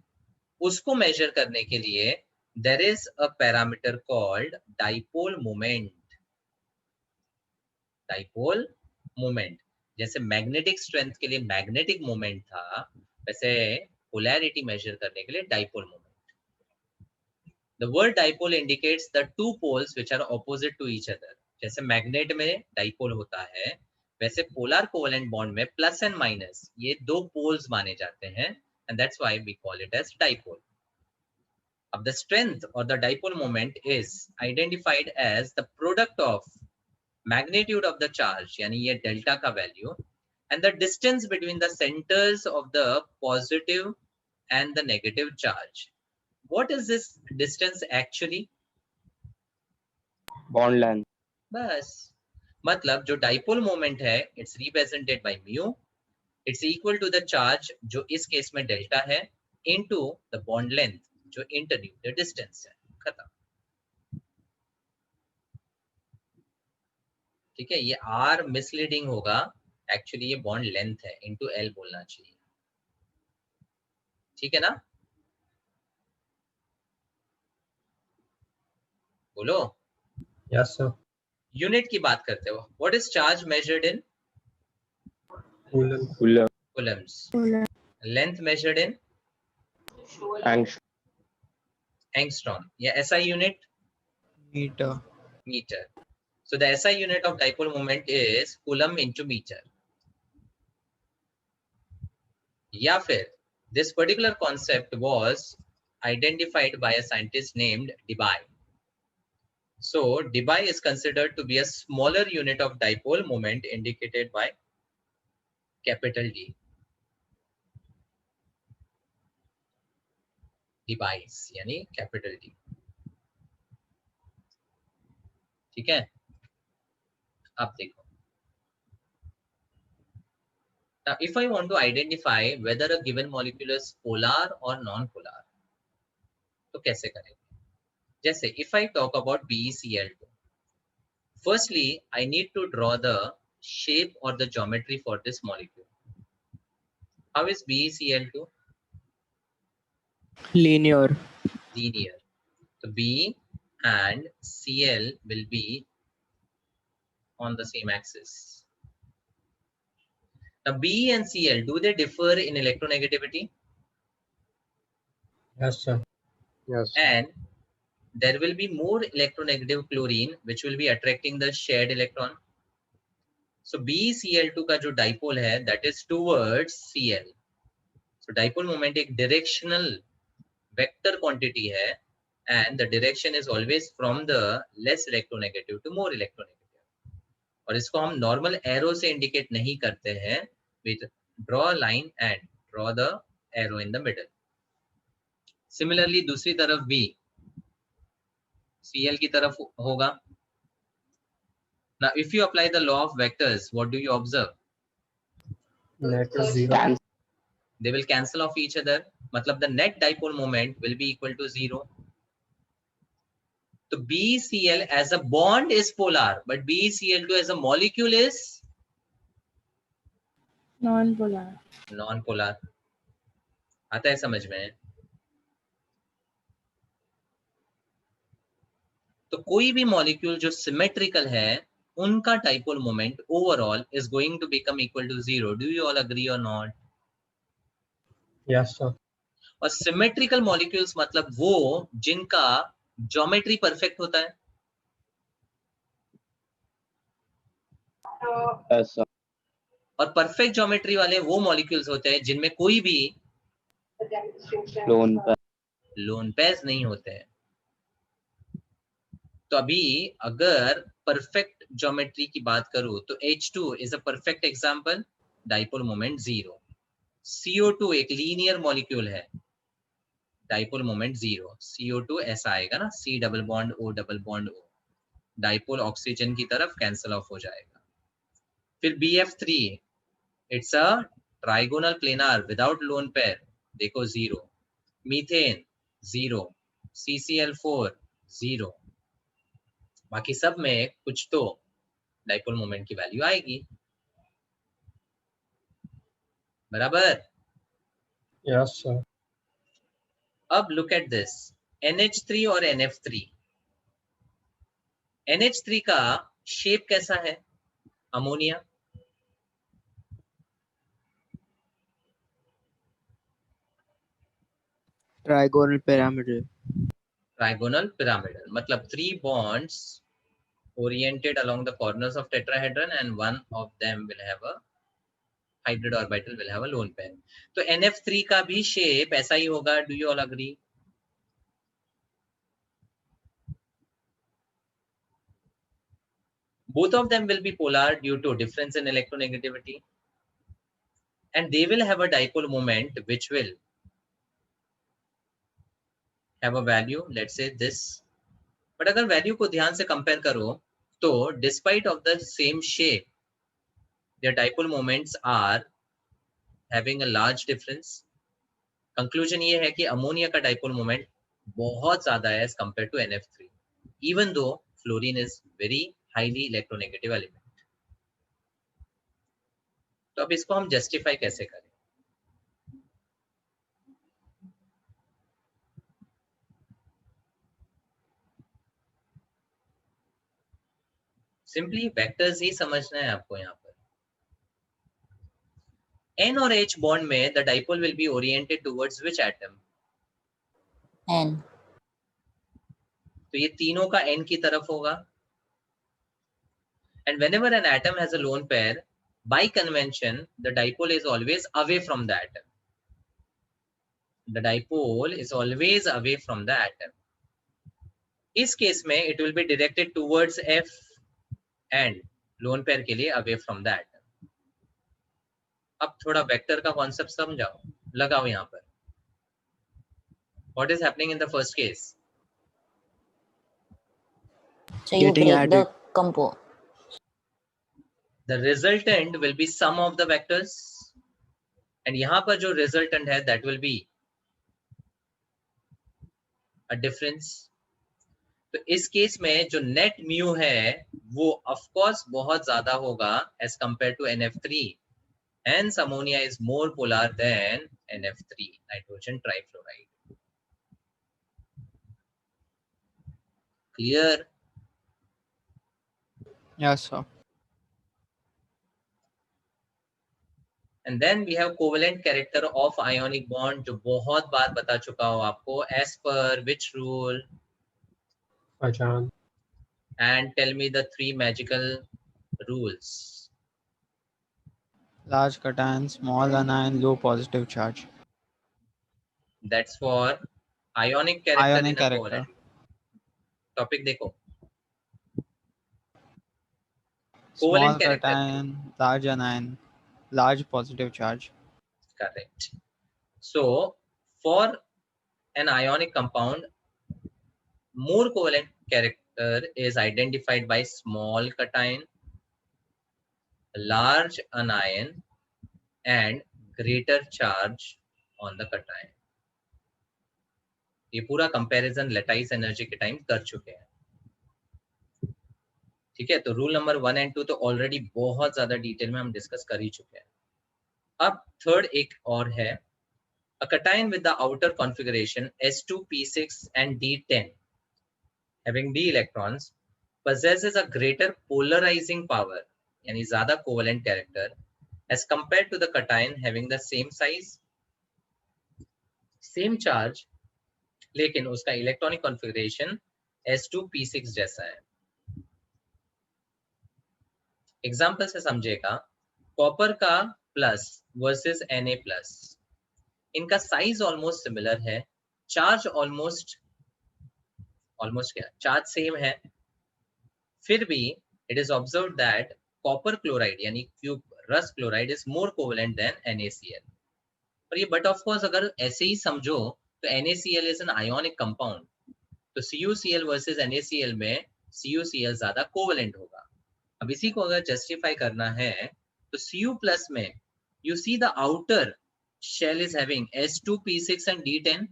उसको major करने के लिए there is a parameter called dipole moment. Dipole moment. जैसे magnetic strength के लिए मैग्नेटिक मोमेंट था, वैसे पोलैरिटी मेजर करने के लिए dipole moment. The word dipole indicates the two poles which are opposite to each other. जैसे मैग्नेट में डाइपोल होता है, वैसे पोलर कोवेलेंट बॉन्ड में प्लस एंड माइनस ये दो पोल्स माने जाते हैं, and that's why we call it as dipole. Of the strength or the dipole moment is identified as the product of magnitude of the charge, यानी ये delta का value, and the distance between the centers of the positive and the negative charge. What is this distance actually? Bond length. बस मतलब जो dipole moment है it's represented by mu, it's equal to the charge जो इस case में delta है into the bond length जो introduce the distance है. खत्म. ठीक है, ये आर मिसलीडिंग होगा, एक्चुअली ये बॉन्ड लेंथ है, इनटू एल बोलना चाहिए. ठीक है ना, बोलो. Yes, sir. यूनिट की बात करते हो. What is charge measured in Coulomb. Coulomb. Coulombs. Polar. Length measured in Angstrom. Angstrom. या SI unit Meter. meter. So the SI unit of dipole moment is coulomb into meter. या फिर this particular concept was identified by a scientist named Debye. So Debye is considered to be a smaller unit of dipole moment indicated by capital D. Debye यानी capital D. ठीक है, आप देखो. Now, if I want to identify whether a given molecule is polar or non-polar, तो कैसे करेंगे? जैसे if I talk about BeCl2, firstly I need to draw the shape or the geometry for this molecule. How is BeCl2? Linear. Linear. So B and Cl will be on the same axis. Now B and Cl, do they differ in electronegativity? Yes, sir. Yes. And there will be more electronegative chlorine which will be attracting the shared electron. So BeCl2 का जो dipole है that is towards Cl. So dipole moment एक directional vector quantity है and the direction is always from the less electronegative to more electronegative. और इसको हम normal arrow से indicate नहीं करते हैं. We draw a line and draw the arrow in the middle. Similarly दूसरी तरफ भी Cl की तरफ होगा. Now if you apply the law of vectors, what do you observe? Net is 0. Can They will cancel off each other. मतलब the net dipole moment will be equal to 0. So BeCl as a bond is polar, but BeCl2 as a molecule is Non-polar. non-polar. आता है समझ में? तो कोई भी molecule जो symmetrical है उनका dipole moment overall is going to become equal to 0. Do you all agree और नॉट? Yes, sir. और सिमेट्रिकल मॉलिक्यूल्स मतलब वो जिनका ज्योमेट्री परफेक्ट होता है. yes, sir. और परफेक्ट ज्योमेट्री वाले वो मॉलिक्यूल्स होते हैं जिनमें कोई भी Lone pair. लोन पेयर्स नहीं होते हैं. तो अभी अगर परफेक्ट ज्योमेट्री की बात करूं तो H2 is a perfect example, dipole moment 0. CO2 एक लीनियर मॉलिक्यूल है, डाइपोल मोमेंट 0. CO2 ऐसा आएगा ना, C double bond O double bond O, dipole oxygen की तरफ कैंसिल ऑफ हो जाएगा. फिर BF3 it's a trigonal planar without lone pair, देखो 0, मीथेन 0, CCl4 0, बाकी सब में कुछ तो डाइपोल मोमेंट की वैल्यू आएगी, बराबर। Yes, sir. अब लुक एट दिस NH3 और NF3। NH3 का शेप कैसा है? Ammonia. Trigonal pyramidal. Trigonal pyramidal, मतलब 3 bonds oriented along the corners of tetrahedron and one of them will have a hybrid orbital will have a lone pair. तो NF3 का भी shape ऐसा ही होगा, do you all agree? Both of them will be polar due to difference in electronegativity, and they will have a dipole moment which will have a value, let's say this. But अगर value को ध्यान से compare करो तो despite of the same shape their dipole moments are having a large difference. Conclusion ये है कि ammonia का डाइपोल मोमेंट बहुत ज्यादा है as compare to NF3, even though fluorine is very highly electronegative element. तो अब इसको हम जस्टिफाई कैसे करें? सिंपली वेक्टर्स ही समझना है आपको। यहाँ पर N और H बॉन्ड में the dipole will be oriented towards which atom? N. तो ये तीनों का N की तरफ होगा। And whenever an atom has a lone pair, by convention, the dipole is always away from the atom. The dipole is always away from the atom. इस case में it will be directed towards F and lone pair के लिए away from the atom. अब थोड़ा vector का concept समझाओ, लगाओ यहाँ पर। What is happening in the first case? So you Getting break added. the compo. The resultant will be sum of the vectors, and यहाँ पर जो resultant है that will be a difference. तो इस केस में जो नेट म्यू है वो ऑफ कोर्स बहुत ज्यादा होगा as compare to NF3. Hence ammonia is more polar than NF3, nitrogen trifluoride. Clear? Yes, sir. And then we have covalent character of ionic bond, जो बहुत बार बता चुका हूँ आपको, as per which rule? Pachan. And tell me the 3 magical rules. Large cation, small anion, low positive charge. That's for ionic character Ionic in a character. covalent. Topic देखो. Small Covalent character. cation, large anion, large positive charge. Correct. So for an ionic compound, more covalent character is identified by small cation, large anion, and greater charge on the cation. ये पूरा comparison lattice energy के time कर चुके हैं, ठीक है। तो rule number 1 and 2 तो ऑलरेडी बहुत ज्यादा डिटेल में हम डिस्कस कर ही चुके हैं। अब थर्ड एक और है, a cation with the outer configuration S2P6 and D10 having D electrons possesses a greater polarizing power, यानी ज्यादा covalent character as compared to the cation having the same size, same charge, लेकिन उसका electronic configuration S2P6 जैसा है। Example से समझेगा, copper का plus versus Na plus, इनका साइज ऑलमोस्ट सिमिलर है, चार्ज ऑलमोस्ट क्या, चार्ज सेम है, फिर भी it is observed that copper chloride यानी cuprous chloride is more covalent than NaCl। और ये बट ऑफ कोर्स अगर ऐसे ही समझो तो NaCl is an ionic compound, तो CuCl वर्सेस NaCl में CuCl ज्यादा कोवेलेंट होगा। अब इसी को अगर जस्टिफाई करना है तो Cu प्लस में you see the outer shell is having S2, P6 and D10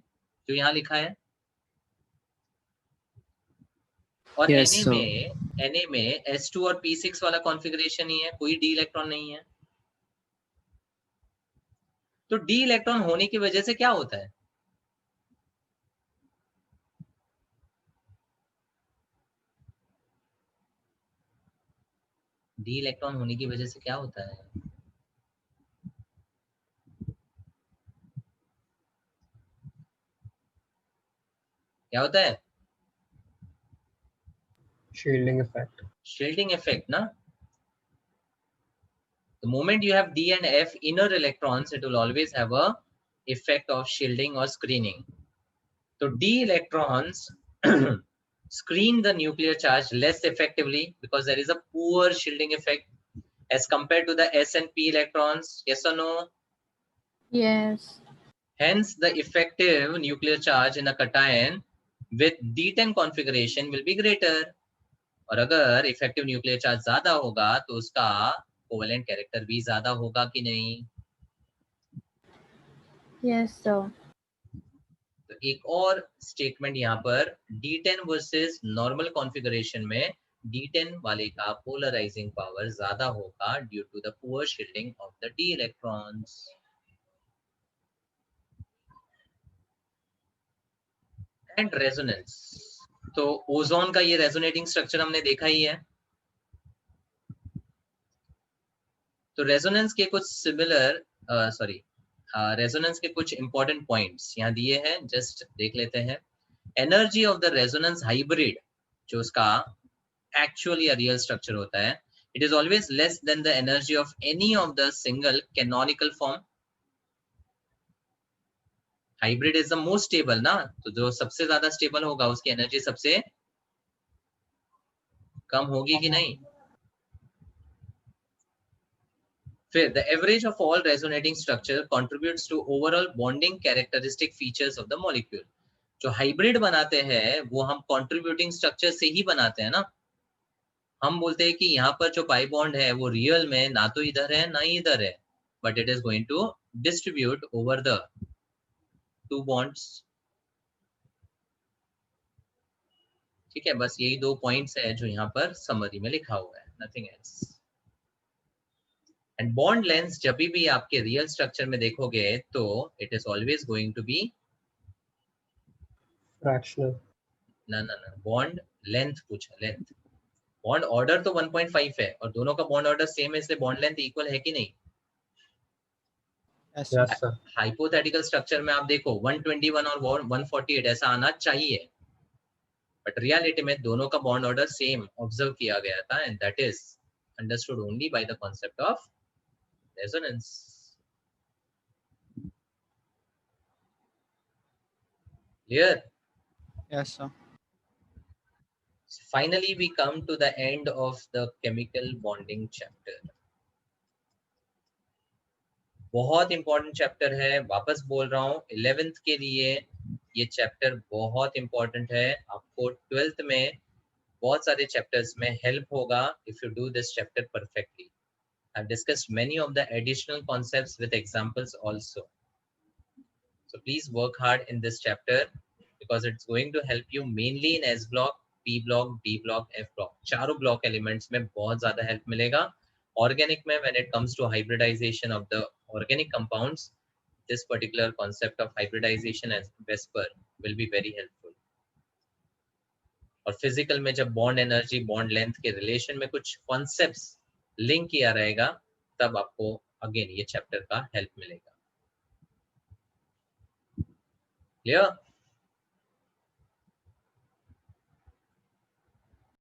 जो यहाँ लिखा है, और Yes, Na में S2 और P6 वाला कॉन्फ़िगरेशन ही है, कोई D इलेक्ट्रॉन नहीं है। तो D इलेक्ट्रॉन होने की वजह से क्या होता है? D इलेक्ट्रॉन होने की वजह से क्या होता है? क्या होता है? Shielding effect. Shielding effect, ना? The moment you have D and F inner electrons, it will always have a effect of shielding or screening. So D electrons screen the nuclear charge less effectively because there is a poor shielding effect as compared to the S and P electrons. Yes or no? Yes. Hence, the effective nuclear charge in a cation with D10 configuration will be greater. और अगर effective nuclear charge ज़्यादा होगा तो उसका covalent character भी ज़्यादा होगा कि नहीं? Yes, sir. तो एक और स्टेटमेंट यहाँ पर D10 वर्सेस नॉर्मल कॉन्फ़िगरेशन में D10 वाले का पोलराइजिंग पावर ज़्यादा होगा due to the poor shielding of the D electrons. And resonance, तो ओजोन का ये रेजोनेटिंग स्ट्रक्चर हमने देखा ही है। तो रेजोनेंस के कुछ सिमिलर रेजोनेंस के कुछ इंपॉर्टेंट पॉइंट्स यहाँ दिए हैं, जस्ट देख लेते हैं। Energy of the resonance hybrid, जो उसका एक्चुअली रियल स्ट्रक्चर होता है, it is always less than the energy of any of the single canonical form. Hybrid is the most stable ना, तो जो सबसे ज्यादा स्टेबल होगा उसकी एनर्जी सबसे कम होगी कि नहीं? फिर the average of all resonating structure contributes to overall bonding characteristic features of the molecule. जो हाइब्रिड बनाते हैं वो हम contributing structure से ही बनाते हैं ना। हम बोलते हैं कि यहाँ पर जो पाई बॉन्ड है वो रियल में ना तो इधर है ना ही इधर है, but it is going to distribute over the two bonds. ठीक है, बस यही दो पॉइंट्स है जो यहाँ पर समरी में लिखा हुआ है, nothing else. And bond length जब भी आपके रियल स्ट्रक्चर में देखोगे तो it is always going to be Fractional. ना ना ना, बॉन्ड लेंथ पूछा, लेंथ। बॉन्ड ऑर्डर तो 1.5 है और दोनों का बॉन्ड ऑर्डर सेम है, इसलिए बॉन्ड लेंथ इक्वल है कि नहीं? Yes, Yes, sir. Hypothetical structure में आप देखो 121 और 148 ऐसा आना चाहिए, बट रियलिटी में दोनों का बॉन्ड ऑर्डर सेम ऑब्जर्व किया गया था, and that is understood only by the concept of resonance. Clear? yes, sir. Finally, we come to the end of the chemical bonding chapter. बहुत इंपॉर्टेंट चैप्टर है, वापस बोल रहा हूँ 11th के लिए ये चैप्टर बहुत इंपॉर्टेंट है। आपको 12th में बहुत सारे चैप्टर्स में हेल्प होगा if you do this chapter perfectly. I've discussed many of the additional concepts with examples also. So please work hard in this chapter because it's going to help you mainly in S block, P block, D block, F block. चारों block elements में बहुत ज़्यादा help मिलेगा। Organic में when it comes to hybridization of the organic compounds, this particular concept of hybridization as VSEPR will be very helpful. और physical में जब bond energy, bond length के relation में कुछ concepts link किया रहेगा, तब आपको again ये chapter का help मिलेगा। Clear?